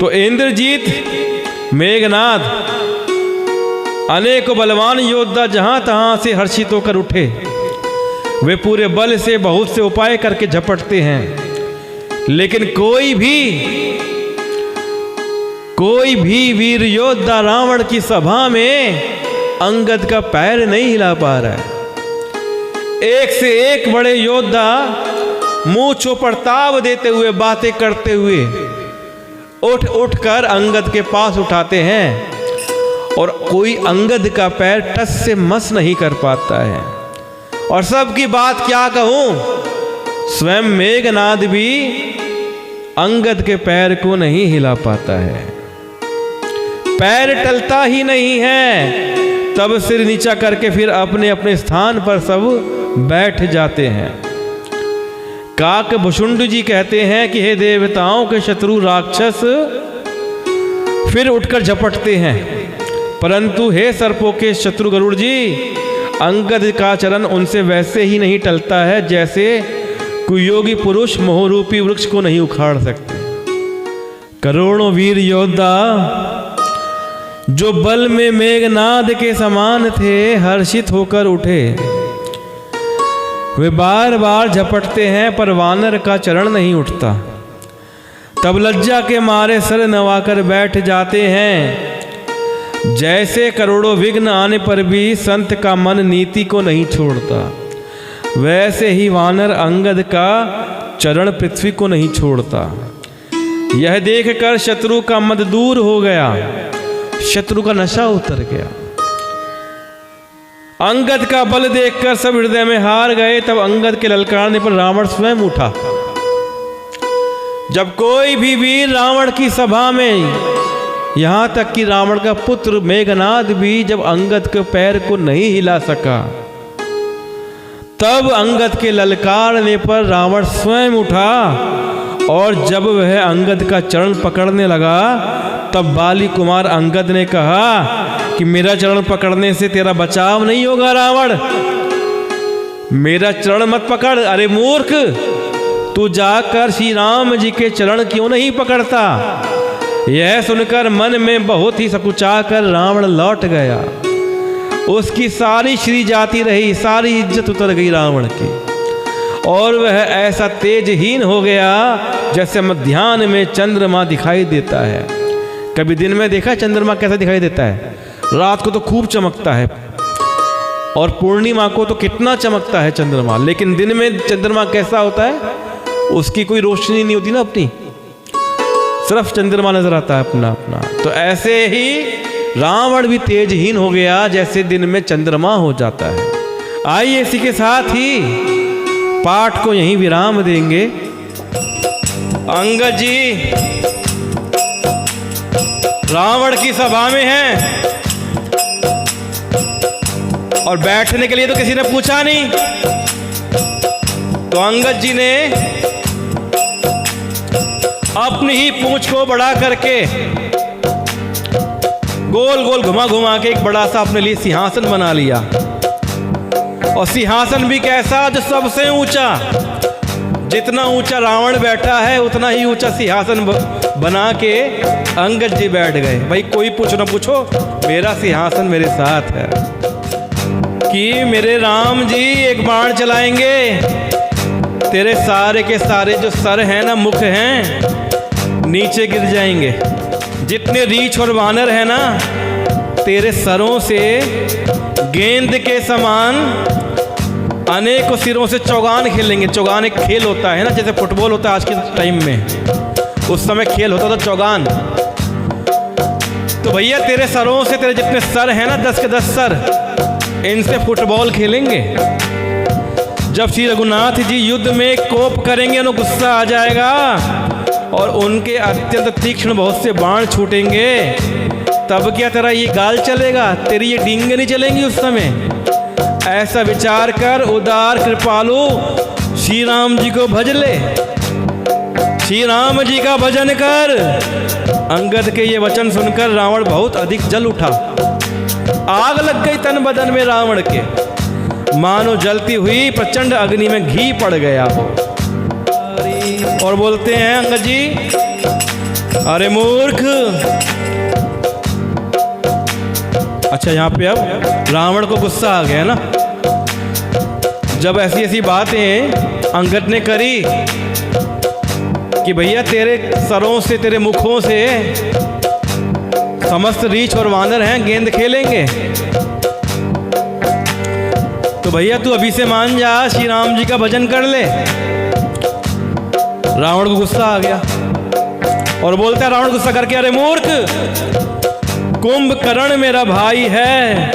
Speaker 1: तो इंद्रजीत, मेघनाद, अनेक बलवान योद्धा जहां तहां से हर्षित होकर उठे। वे पूरे बल से बहुत से उपाय करके झपटते हैं, लेकिन कोई भी वीर योद्धा रावण की सभा में अंगद का पैर नहीं हिला पा रहा है। एक से एक बड़े योद्धा मुंह चौपड़ताव देते हुए, बातें करते हुए उठ कर अंगद के पास उठाते हैं और कोई अंगद का पैर टस से मस नहीं कर पाता है। और सबकी बात क्या कहूं, स्वयं मेघनाद भी अंगद के पैर को नहीं हिला पाता है। पैर टलता ही नहीं है। तब सिर नीचा करके फिर अपने अपने स्थान पर सब बैठ जाते हैं। काक भुषुंड जी कहते हैं कि हे देवताओं के शत्रु राक्षस फिर उठकर झपटते हैं, परंतु हे सर्पों के शत्रु गरुड़ जी, अंगद का चरण उनसे वैसे ही नहीं टलता है जैसे कुयोगी पुरुष मोहरूपी वृक्ष को नहीं उखाड़ सकते। करोड़ों वीर योद्धा जो बल में मेघनाद के समान थे हर्षित होकर उठे। वे बार बार झपटते हैं पर वानर का चरण नहीं उठता। तब लज्जा के मारे सर नवाकर बैठ जाते हैं। जैसे करोड़ों विघ्न आने पर भी संत का मन नीति को नहीं छोड़ता, वैसे ही वानर अंगद का चरण पृथ्वी को नहीं छोड़ता। यह देखकर शत्रु का मद दूर हो गया, शत्रु का नशा उतर गया। अंगद का बल देखकर सब हृदय में हार गए। तब अंगद के ललकारने पर रावण स्वयं उठा। जब कोई भी वीर रावण की सभा में, यहां तक कि रावण का पुत्र मेघनाद भी जब अंगद के पैर को नहीं हिला सका, तब अंगद के ललकारने पर रावण स्वयं उठा और जब वह अंगद का चरण पकड़ने लगा, तब बाली कुमार अंगद ने कहा कि मेरा चरण पकड़ने से तेरा बचाव नहीं होगा रावण, मेरा चरण मत पकड़। अरे मूर्ख, तू जाकर श्री राम जी के चरण क्यों नहीं पकड़ता? यह सुनकर मन में बहुत ही सकुचाकर रावण लौट गया। उसकी सारी श्री जाति रही, सारी इज्जत उतर गई रावण की, और वह ऐसा तेजहीन हो गया जैसे मध्याह्न में चंद्रमा दिखाई देता है। कभी दिन में देखा चंद्रमा कैसा दिखाई देता है? रात को तो खूब चमकता है, और पूर्णिमा को तो कितना चमकता है चंद्रमा, लेकिन दिन में चंद्रमा कैसा होता है, उसकी कोई रोशनी नहीं होती ना अपनी, सिर्फ चंद्रमा नजर आता है अपना अपना। तो ऐसे ही रावण भी तेजहीन हो गया जैसे दिन में चंद्रमा हो जाता है। आइए इसी के साथ ही पाठ को यहीं विराम देंगे। अंगद जी रावण की सभा में हैं और बैठने के लिए तो किसी ने पूछा नहीं, तो अंगद जी ने अपनी ही पूंछ को बड़ा करके गोल गोल घुमा घुमा के एक बड़ा सा अपने लिए सिंहासन बना लिया, और सिंहासन भी कैसा, जो सबसे ऊंचा, जितना ऊंचा रावण बैठा है उतना ही ऊंचा सिंहासन बना के अंगद जी बैठ गए। भाई कोई पूछ ना पूछो, मेरा सिंहासन मेरे साथ है कि मेरे राम जी एक बाण चलाएंगे, तेरे सारे के सारे जो सर हैं ना, मुख हैं, नीचे गिर जाएंगे। जितने रीछ और वानर है ना, तेरे सरों से गेंद के समान अनेकों सिरों से चौगान खेलेंगे। चौगान एक खेल होता है ना, जैसे फुटबॉल होता है आज के टाइम में, उस समय खेल होता था चौगान। तो भैया तेरे सरों से, तेरे जितने सर हैं ना, 10 के 10 सर, इनसे फुटबॉल खेलेंगे। जब श्री रघुनाथ जी युद्ध में कोप करेंगे, उन्हें गुस्सा आ जाएगा और उनके अत्यंत तीक्ष्ण बहुत से बाण छूटेंगे, तब क्या तेरा ये गाल चलेगा, तेरी ये डींगे नहीं चलेंगी उस समय। ऐसा विचार कर उदार कृपालु श्री राम जी को भज ले, श्री राम जी का भजन कर। अंगद के ये वचन सुनकर रावण बहुत अधिक जल उठा, आग लग गई तन बदन में रावण के, मानो जलती हुई प्रचंड अग्नि में घी पड़ गया हो। और बोलते हैं अंगद जी, अरे मूर्ख। अच्छा यहाँ पे अब रावण को गुस्सा आ गया ना, जब ऐसी ऐसी बातें अंगद ने करी कि भैया तेरे सरों से, तेरे मुखों से समस्त रीछ और वानर हैं, गेंद खेलेंगे, तो भैया तू अभी से मान जा, श्री राम जी का भजन कर ले। रावण को गुस्सा आ गया और बोलता है रावण गुस्सा करके, अरे मूर्ख, कुंभकर्ण मेरा भाई है,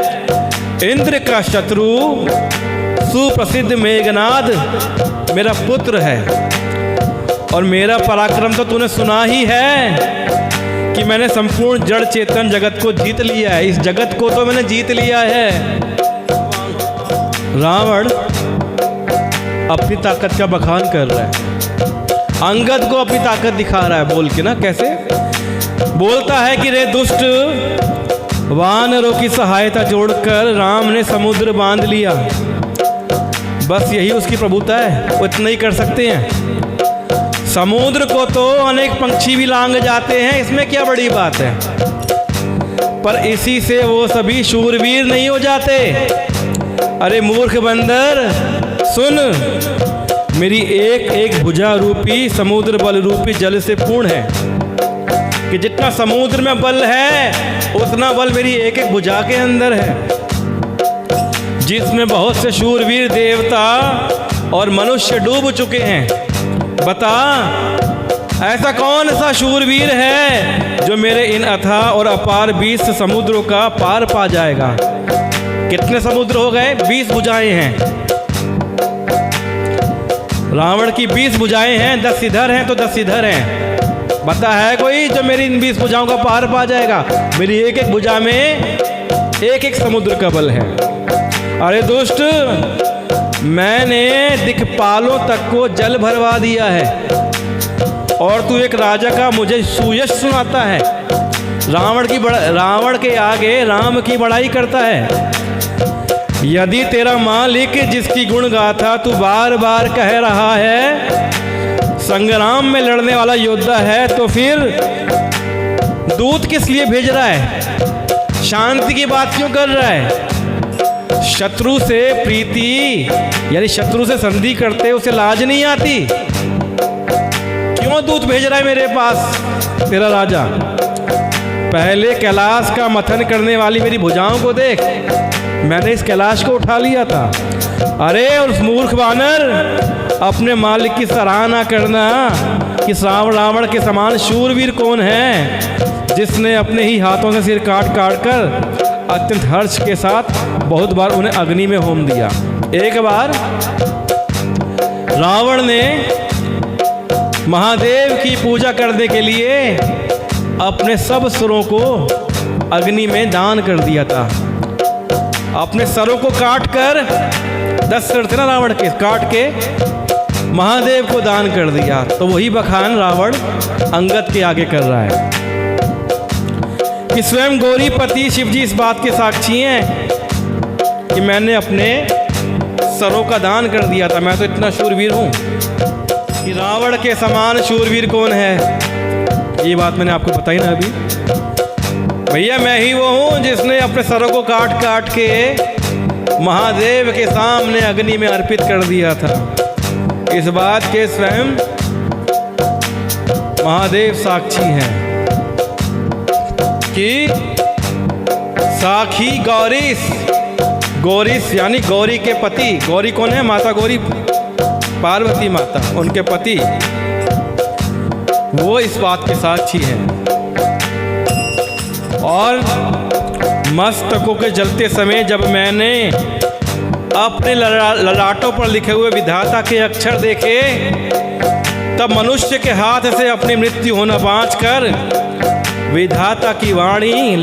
Speaker 1: इंद्र का शत्रु, सुप्रसिद्ध मेघनाद मेरा पुत्र है, और मेरा पराक्रम तो तूने सुना ही है कि मैंने संपूर्ण जड़ चेतन जगत को जीत लिया है, इस जगत को तो मैंने जीत लिया है। रावण अपनी ताकत का बखान कर रहा है, अंगद को अपनी ताकत दिखा रहा है बोल के ना। कैसे बोलता है कि रे दुष्ट, वानरों की सहायता जोड़कर राम ने समुद्र बांध लिया, बस यही उसकी प्रभुता है, वो इतना ही कर सकते हैं। समुद्र को तो अनेक पंछी भी लांग जाते हैं, इसमें क्या बड़ी बात है, पर इसी से वो सभी शूरवीर नहीं हो जाते। अरे मूर्ख बंदर सुन, मेरी एक एक भुजा रूपी समुद्र बल रूपी जल से पूर्ण है, कि जितना समुद्र में बल है उतना बल मेरी एक एक भुजा के अंदर है, जिसमें बहुत से शूरवीर देवता और मनुष्य डूब चुके हैं। बता ऐसा कौन सा शूरवीर है जो मेरे इन अथाह और अपार 20 समुद्रों का पार पा जाएगा। कितने समुद्र हो गए? 20 भुजाएं हैं। रावण की 20 भुजाएं हैं, 10 इधर हैं तो 10 इधर हैं। बता है कोई जो मेरी इन 20 भुजाओं का पार पा जाएगा? मेरी एक एक भुजा में एक एक समुद्र का बल है। अरे दुष्ट, मैंने दिक्पालों तक को जल भरवा दिया है और तू एक राजा का मुझे सुयश सुनाता है। रावण के आगे राम की बड़ाई करता है। यदि तेरा मालिक जिसकी गुण गाथा तू बार बार कह रहा है संग्राम में लड़ने वाला योद्धा है, तो फिर दूत किस लिए भेज रहा है? शांति की बात क्यों कर रहा है? शत्रु से प्रीति यानी शत्रु से संधि करते उसे लाज नहीं आती? क्यों दूत भेज रहा है मेरे पास तेरा राजा? पहले कैलाश का मथन करने वाली मेरी भुजाओं को देख, मैंने इस कैलाश को उठा लिया था। अरे उस मूर्ख वानर, अपने मालिक की सराहना करना कि रावण के समान शूरवीर कौन है, जिसने अपने ही हाथों से सिर काट काट कर अत्यंत हर्ष के साथ बहुत बार उन्हें अग्नि में होम दिया। एक बार रावण ने महादेव की पूजा करने के लिए अपने सब सरों को अग्नि में दान कर दिया था। अपने सरों को काट कर, 10 सर थे ना रावण के, काट के महादेव को दान कर दिया। तो वही बखान रावण अंगद के आगे कर रहा है कि स्वयं गौरीपति शिवजी इस बात के साक्षी हैं कि मैंने अपने सरों का दान कर दिया था। मैं तो इतना शूरवीर हूँ कि रावण के समान शूरवीर कौन है, ये बात मैंने आपको बताई ना अभी। भैया मैं ही वो हूँ जिसने अपने सरों को काट काट के महादेव के सामने अग्नि में अर्पित कर दिया था। इस बात के स्वयं महादेव साक्षी हैं कि साखी गौरीश, गौरीश यानी गौरी के पति। गौरी कौन है? माता गौरी, पार्वती माता, उनके पति, वो इस बात के साक्षी हैं। और मस्तकों के जलते समय जब मैंने अपने ललाटों पर लिखे हुए विधाता के अक्षर देखे, तब मनुष्य के हाथ से अपनी मृत्यु होना बाँचकर विधाता की वाणी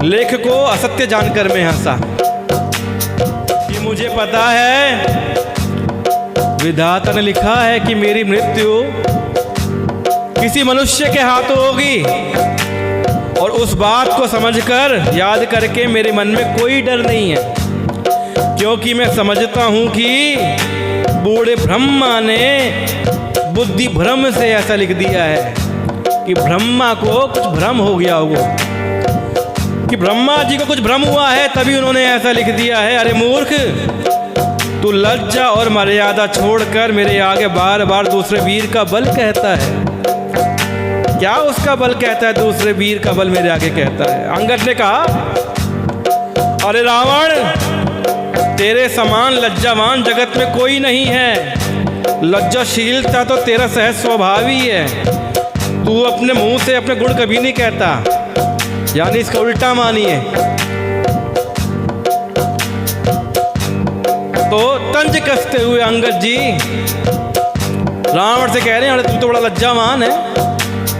Speaker 1: लेखको असत्य जानकर मैं हंसा कि मुझे पता है विधाता ने लिखा है कि मेरी मृत्यु किसी मनुष्य के हाथों होगी। और उस बात को समझकर, याद करके मेरे मन में कोई डर नहीं है, क्योंकि मैं समझता हूं कि बूढ़े ब्रह्मा ने बुद्धि भ्रम से ऐसा लिख दिया है कि ब्रह्मा को कुछ भ्रम हो गया होगा, कि ब्रह्मा जी को कुछ भ्रम हुआ है, तभी उन्होंने ऐसा लिख दिया है। अरे मूर्ख, तू लज्जा और मर्यादा छोड़कर मेरे आगे बार बार दूसरे वीर का बल कहता है। क्या उसका बल कहता है? दूसरे वीर का बल मेरे आगे कहता है। अंगद ने कहा, अरे रावण, तेरे समान लज्जावान जगत में कोई नहीं है। लज्जाशीलता तो तेरा सहज स्वभाव ही है। तू अपने मुंह से अपने गुण कभी नहीं कहता, यानी इसका उल्टा मानिए। तो तंज कसते हुए अंगद जी रावण से कह रहे हैं, अरे तू तो बड़ा लज्जावान है,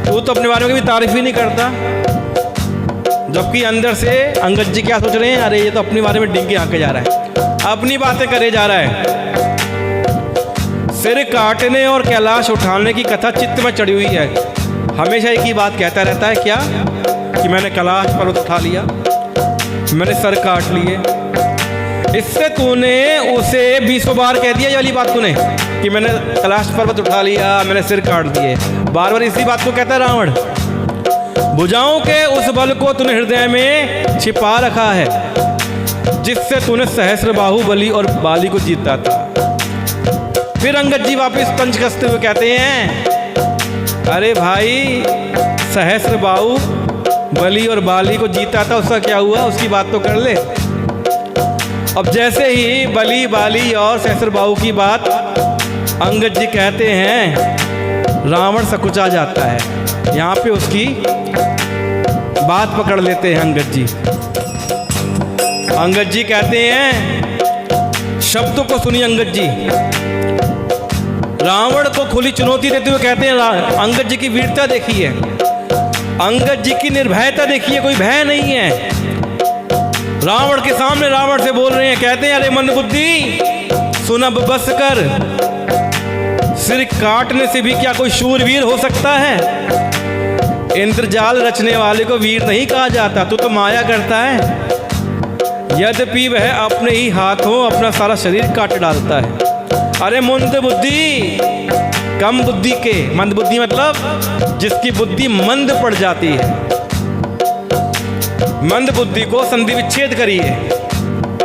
Speaker 1: तू तो अपने बारे में कभी तारीफ ही नहीं करता। जबकि अंदर से अंगद जी क्या सोच रहे हैं, अरे ये तो अपने बारे में डिंगे हाँके जा रहा है, अपनी बातें करे जा रहा है। सिर काटने और कैलाश उठाने की कथा चित्त में चढ़ी हुई है। हमेशा एक ही बात कहता रहता है, क्या? कि मैंने कैलाश पर्वत उठा लिया, मैंने सर काट लिए। इससे तूने उसे 20 बार कह दिया ये वाली बात तूने, कि मैंने कैलाश पर्वत उठा लिया, मैंने सिर काट दिए। बार बार इसी बात को कहता है रावण। भुजाओं के उस बल को तूने हृदय में छिपा रखा है, जिससे तूने सहस्र बाहुबली और बाली को जीता था। फिर अंगद जी वापस तंज कसते हुए कहते हैं, अरे भाई, सहस्र बाहु बली और बाली को जीता था, उसका क्या हुआ? उसकी बात तो कर ले। अब जैसे ही बली, बाली और सहस्रबाहु की बात अंगद जी कहते हैं, रावण सकुचा जाता है। यहाँ पे उसकी बात पकड़ लेते हैं अंगद जी। अंगद जी कहते हैं, शब्दों को सुनिए अंगद जी। रावण को खुली चुनौती देते हुए कहते हैं, अंगद जी की वीरता देखिए, अंगद जी की निर्भयता देखिए, कोई भय नहीं है। रावण के सामने रावण से बोल रहे हैं, कहते हैं, अरे मंदबुद्धि, सुन अब बस कर। सिर काटने से भी क्या कोई शूरवीर हो सकता है? इंद्रजाल रचने वाले को वीर नहीं कहा जाता, तू तो माया करता है। यद्यपि वह अपने ही हाथों अपना सारा शरीर काट डालता है। अरे मंदबुद्धि, कम बुद्धि के, मंदबुद्धि मतलब जिसकी बुद्धि मंद पड़ जाती है। मंद बुद्धि को संधि विच्छेद करिए।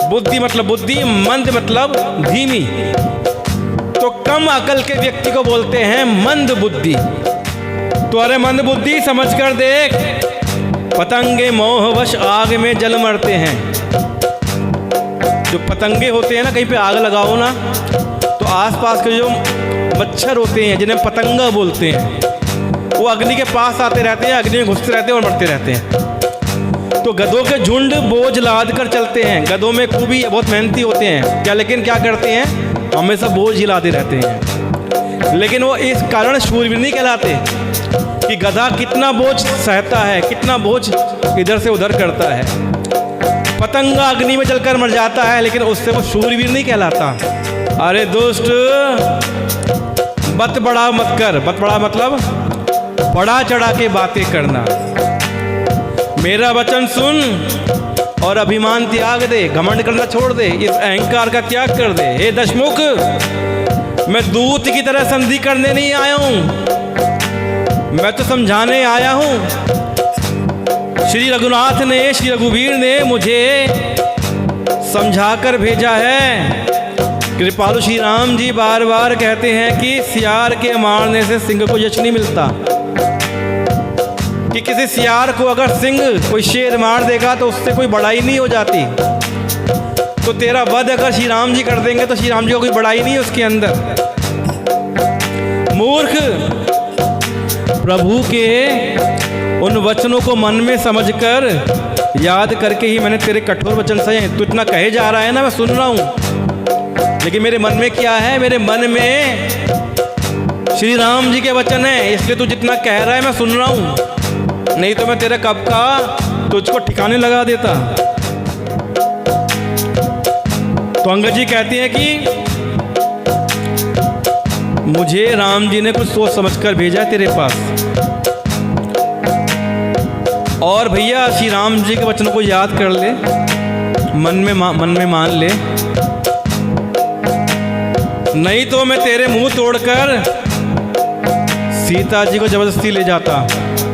Speaker 1: बुद्धि मतलब बुद्धि, मंद मतलब धीमी। तो कम अकल के व्यक्ति को बोलते हैं मंद बुद्धि। तो अरे मंद बुद्धि समझ कर देख, पतंगे मोहवश आग में जल मरते हैं। जो पतंगे होते हैं ना, कहीं पे आग लगाओ ना तो आसपास के जो मच्छर होते हैं जिन्हें पतंगा बोलते हैं, वो अग्नि के पास आते रहते हैं, अग्नि में घुसते रहते हैं और मरते रहते हैं। तो गधों के झुंड बोझ लाद कर चलते हैं। गधों में खूबी बहुत मेहनती होते हैं क्या, लेकिन क्या करते हैं, हमेशा बोझ ही लाते रहते हैं। लेकिन वो इस कारण शूरवीर नहीं कहलाते कि गधा कितना बोझ सहता है, कितना बोझ इधर से उधर करता है। पतंगा अग्नि में जलकर मर जाता है, लेकिन उससे वो शूरवीर नहीं कहलाता। अरे दोस्त, बत बड़ा मत कर। बत बड़ा मतलब बड़ा चढ़ा के बातें करना। मेरा वचन सुन और अभिमान त्याग दे, घमंड करना छोड़ दे, इस अहंकार का त्याग कर दे। हे दशमुख, मैं दूत की तरह संधि करने नहीं आया हूं, मैं तो समझाने आया हूं। श्री रघुनाथ ने, श्री रघुवीर ने मुझे समझाकर भेजा है। कृपालु श्री राम जी बार बार कहते हैं कि सियार के मारने से सिंह को यश नहीं मिलता, कि किसी सियार को अगर सिंह कोई शेर मार देगा तो उससे कोई बड़ाई नहीं हो जाती। तो तेरा वध अगर श्री राम जी कर देंगे तो श्री राम जी को कोई बड़ाई नहीं है उसके अंदर। मूर्ख, प्रभु के उन वचनों को मन में समझकर याद करके ही मैंने तेरे कठोर वचन सहे। तू इतना कहे जा रहा है ना, मैं सुन रहा हूं, लेकिन मेरे मन में क्या है, मेरे मन में श्री राम जी के वचन है, इसलिए तू जितना कह रहा है मैं सुन रहा हूं, नहीं तो मैं तेरे कब का तुझको ठिकाने लगा देता। तो अंगद जी कहते हैं कि मुझे राम जी ने कुछ सोच समझकर भेजा तेरे पास, और भैया श्री राम जी के वचनों को याद कर ले, मन में मान ले, नहीं तो मैं तेरे मुंह तोड़कर सीता जी को जबरदस्ती ले जाता।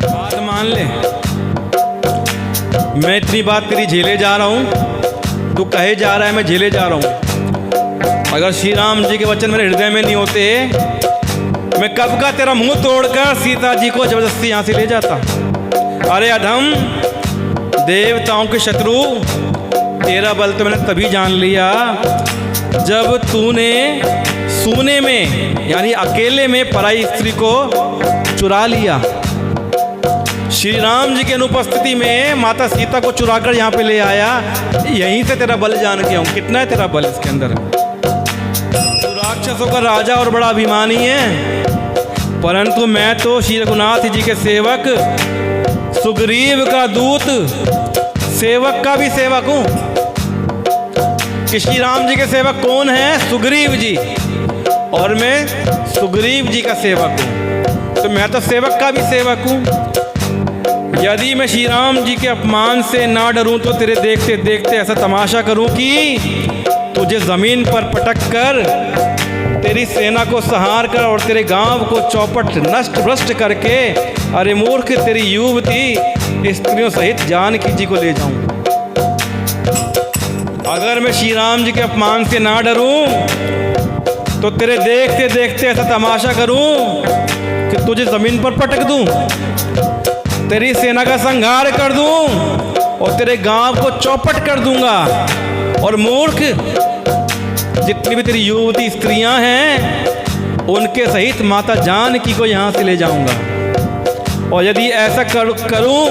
Speaker 1: बात मान ले, मैं इतनी बात तेरी झेले जा रहा हूं, तू कहे जा रहा है मैं झेले जा रहा हूं। अगर श्री राम जी के वचन मेरे हृदय में नहीं होते, मैं कब का तेरा मुंह तोड़कर सीता जी को जबरदस्ती यहां से ले जाता। अरे अधम, देवताओं के शत्रु, तेरा बल तो मैंने तभी जान लिया जब तूने सूने में यानी अकेले में पराई स्त्री को चुरा लिया। श्री राम जी की अनुपस्थिति में माता सीता को चुराकर यहाँ पे ले आया। यहीं से तेरा बल जान के हूँ, कितना है तेरा बल इसके अंदर। तू राक्षसों का राजा और बड़ा अभिमानी है, परंतु मैं तो श्री रघुनाथ जी के सेवक, सुग्रीव का दूत, सेवक का भी सेवक हूँ। कि श्री राम जी के सेवक कौन है? सुग्रीव जी, और मैं सुग्रीव जी का सेवक हूँ, तो मैं तो सेवक का भी सेवक हूँ। यदि मैं श्री राम जी के अपमान से ना डरूं तो तेरे देखते देखते ऐसा तमाशा करूं कि तुझे ज़मीन पर पटक कर, तेरी सेना को संहार कर और तेरे गांव को चौपट नष्ट भ्रष्ट करके, अरे मूर्ख, तेरी युवती स्त्रियों सहित जानकी जी को ले जाऊं। अगर मैं श्री राम जी के अपमान से ना डरूं तो तेरे देखते देखते ऐसा तमाशा करूं कि तुझे जमीन पर पटक दूं, तेरी सेना का संहार कर दूं और तेरे गांव को चौपट कर दूंगा। और मूर्ख, जितनी भी तेरी युवती स्त्रियां हैं उनके सहित माता जानकी को यहाँ से ले जाऊंगा। और यदि ऐसा करूं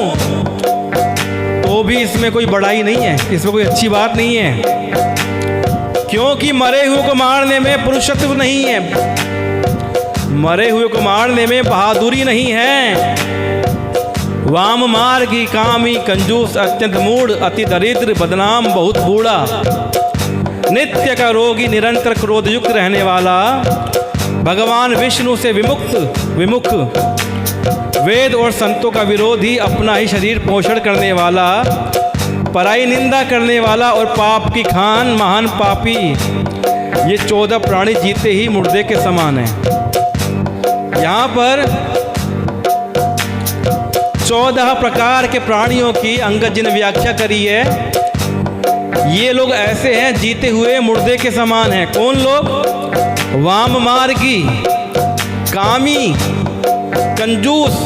Speaker 1: तो भी इसमें कोई बड़ाई नहीं है, इसमें कोई अच्छी बात नहीं है, क्योंकि मरे हुए को मारने में पुरुषत्व नहीं है, मरे हुए को मारने में बहादुरी नहीं है। वाम मार्गी, कामी, कंजूस, अत्यंत मूढ़, अति दरिद्र, बदनाम, बहुत बूढ़ा, नित्य का रोगी, निरंतर क्रोध युक्त रहने वाला, भगवान विष्णु से विमुख, वेद और संतों का विरोधी, अपना ही शरीर पोषण करने वाला, पराई निंदा करने वाला और पाप की खान, महान पापी, ये 14 प्राणी जीते ही मुर्दे के समान हैं। यहाँ पर 14 प्रकार के प्राणियों की अंगद जी ने व्याख्या करी है। ये लोग ऐसे हैं जीते हुए मुर्दे के समान हैं। कौन लोग? वाम मार्गी, कामी, कंजूस,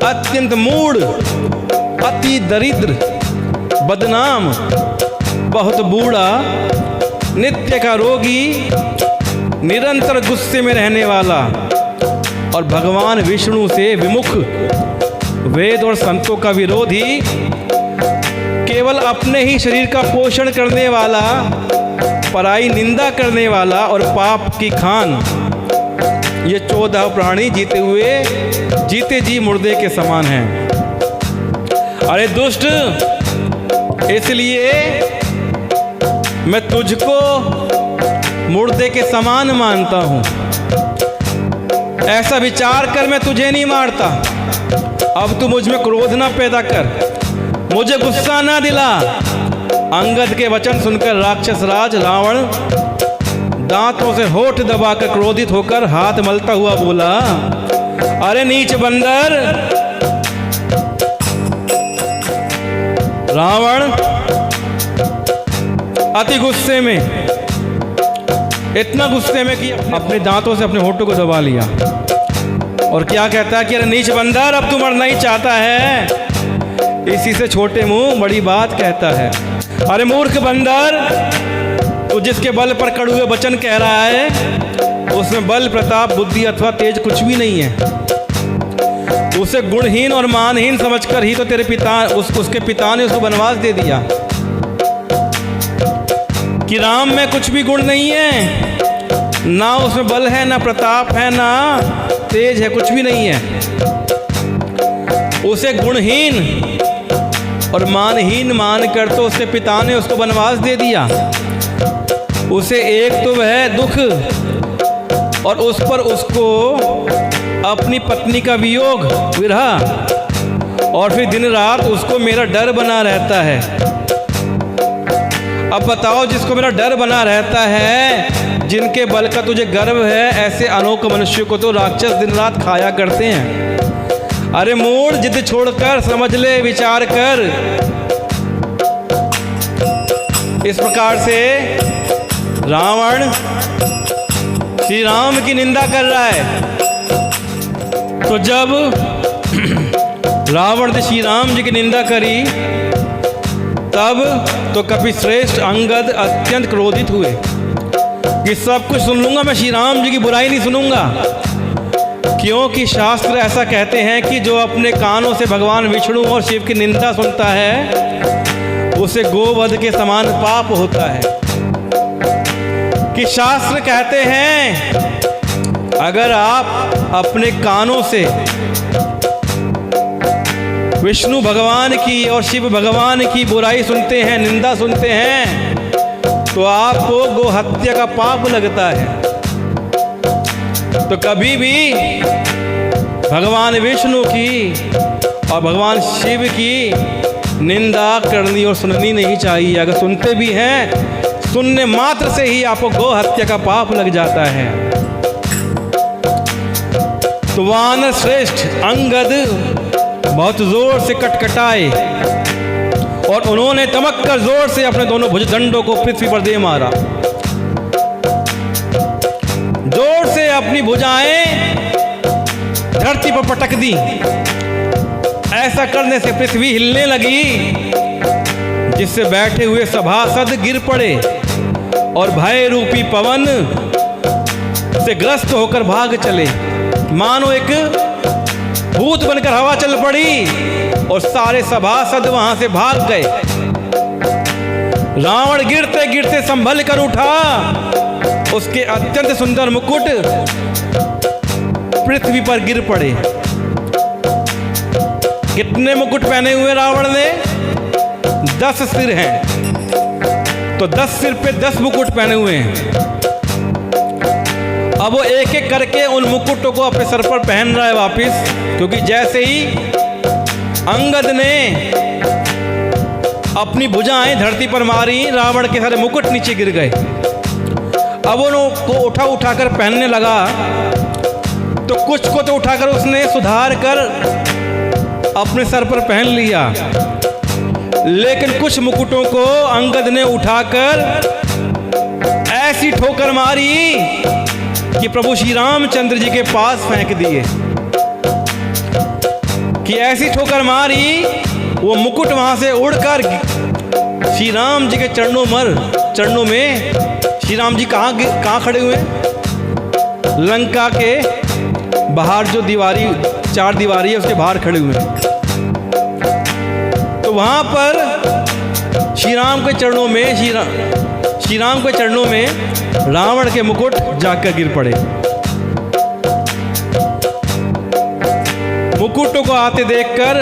Speaker 1: अत्यंत मूढ़, अति दरिद्र, बदनाम, बहुत बूढ़ा, नित्य का रोगी, निरंतर गुस्से में रहने वाला और भगवान विष्णु से विमुख, वेद और संतों का विरोधी, केवल अपने ही शरीर का पोषण करने वाला, पराई निंदा करने वाला और पाप की खान, ये 14 प्राणी जीते जी मुर्दे के समान हैं। अरे दुष्ट, इसलिए मैं तुझको मुर्दे के समान मानता हूं। ऐसा विचार कर मैं तुझे नहीं मारता। अब तू मुझ में क्रोध ना पैदा कर, मुझे गुस्सा ना दिला। अंगद के वचन सुनकर राक्षस राज रावण दांतों से होठ दबाकर क्रोधित होकर हाथ मलता हुआ बोला, अरे नीच बंदर। रावण अति गुस्से में, इतना गुस्से में कि अपने दांतों से अपने होठों को दबा लिया और क्या कहता है कि अरे नीच बंदर, अब तू मरना ही चाहता है। इसी से छोटे मुंह बड़ी बात कहता है। अरे मूर्ख बंदर, तू जिसके बल पर कड़वे वचन कह रहा है, उसमें बल, प्रताप, बुद्धि अथवा तेज कुछ भी नहीं है। उसे गुणहीन और मानहीन समझकर ही तो तेरे उसके पिता ने उसको वनवास दे दिया कि राम में कुछ भी गुण नहीं है, ना उसमें बल है, ना प्रताप है, ना तेज है, कुछ भी नहीं है। उसे गुणहीन और मानहीन मानकर तो उसके पिता ने उसको वनवास दे दिया। उसे एक तो वह दुख और उस पर उसको अपनी पत्नी का वियोग, विरह, और फिर दिन रात उसको मेरा डर बना रहता है। अब बताओ, जिसको मेरा डर बना रहता है, जिनके बल का तुझे गर्व है, ऐसे अनोख मनुष्य को तो राक्षस दिन रात खाया करते हैं। अरे मूढ़, जिद छोड़कर समझ ले, विचार कर। इस प्रकार से रावण श्री राम की निंदा कर रहा है। तो जब रावण ने श्री राम जी की निंदा करी, तब तो कपिश्रेष्ठ अंगद अत्यंत क्रोधित हुए कि सब कुछ सुन लूंगा, मैं श्री राम जी की बुराई नहीं सुनूंगा। क्योंकि शास्त्र ऐसा कहते हैं कि जो अपने कानों से भगवान विष्णु और शिव की निंदा सुनता है, उसे गोवध के समान पाप होता है। कि शास्त्र कहते हैं, अगर आप अपने कानों से विष्णु भगवान की और शिव भगवान की बुराई सुनते हैं, निंदा सुनते हैं, तो आपको गोहत्या का पाप लगता है। तो कभी भी भगवान विष्णु की और भगवान शिव की निंदा करनी और सुननी नहीं चाहिए। अगर सुनते भी हैं, सुनने मात्र से ही आपको गोहत्या का पाप लग जाता है। तो वानर श्रेष्ठ अंगद बहुत जोर से कटकटाए और उन्होंने तमक कर जोर से अपने दोनों भुजदंडों को पृथ्वी पर दे मारा। जोर से अपनी भुजाएं धरती पर पटक दी। ऐसा करने से पृथ्वी हिलने लगी, जिससे बैठे हुए सभासद गिर पड़े और भय रूपी पवन से ग्रस्त होकर भाग चले। मानो एक भूत बनकर हवा चल पड़ी और सारे सभासद वहां से भाग गए। रावण गिरते गिरते संभल कर उठा। उसके अत्यंत सुंदर मुकुट पृथ्वी पर गिर पड़े। कितने मुकुट पहने हुए रावण ने? 10 सिर हैं, तो 10 सिर पे 10 मुकुट पहने हुए हैं। अब वो एक एक करके उन मुकुटों को अपने सर पर पहन रहा है वापिस, क्योंकि जैसे ही अंगद ने अपनी भुजाएं धरती पर मारी, रावण के सारे मुकुट नीचे गिर गए। अब उनको उठाकर पहनने लगा, तो कुछ को तो उठाकर उसने सुधार कर अपने सर पर पहन लिया, लेकिन कुछ मुकुटों को अंगद ने उठाकर ऐसी ठोकर मारी कि प्रभु श्री रामचंद्र जी के पास फेंक दिए। कि ऐसी ठोकर मारी वो मुकुट वहां से उड़कर श्री राम जी के चरणों में श्री राम जी कहाँ खड़े हुए हैं? लंका के बाहर जो चार दीवारी है उसके बाहर खड़े हुए हैं। तो वहां पर श्री राम के चरणों में रावण के मुकुट जाकर गिर पड़े। मुकुटों को आते देखकर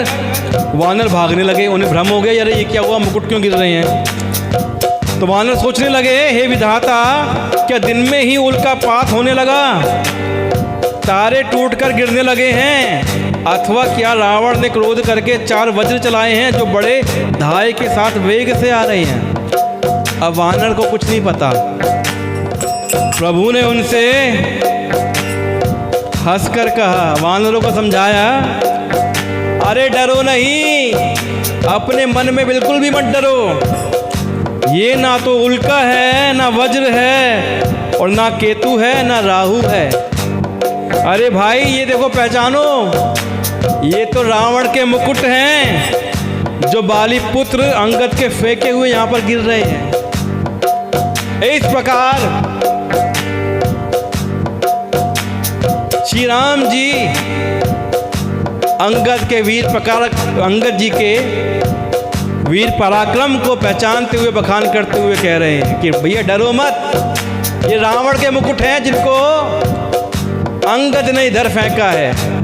Speaker 1: वानर भागने लगे। उन्हें भ्रम हो गया, अरे ये क्या हुआ, मुकुट क्यों गिर रहे हैं? तो वानर सोचने लगे, हे विधाता, क्या दिन में ही उल्कापात होने लगा, तारे टूटकर गिरने लगे हैं, अथवा क्या रावण ने क्रोध करके 4 वज्र चलाए हैं जो बड़े धाए के साथ वेग से आ रहे हैं? अब वानर को कुछ नहीं पता। प्रभु ने उनसे हंसकर कहा, वानरों को समझाया, अरे डरो नहीं, अपने मन में बिल्कुल भी मत डरो। ये ना तो उल्का है, ना वज्र है, और ना केतु है, ना राहु है। अरे भाई ये देखो, पहचानो, ये तो रावण के मुकुट हैं जो बाली पुत्र अंगद के फेंके हुए यहां पर गिर रहे हैं। इस प्रकार श्री राम जी अंगद जी के वीर पराक्रम को पहचानते हुए बखान करते हुए कह रहे हैं कि भैया डरो मत, ये रावण के मुकुट हैं जिनको अंगद ने इधर फेंका है।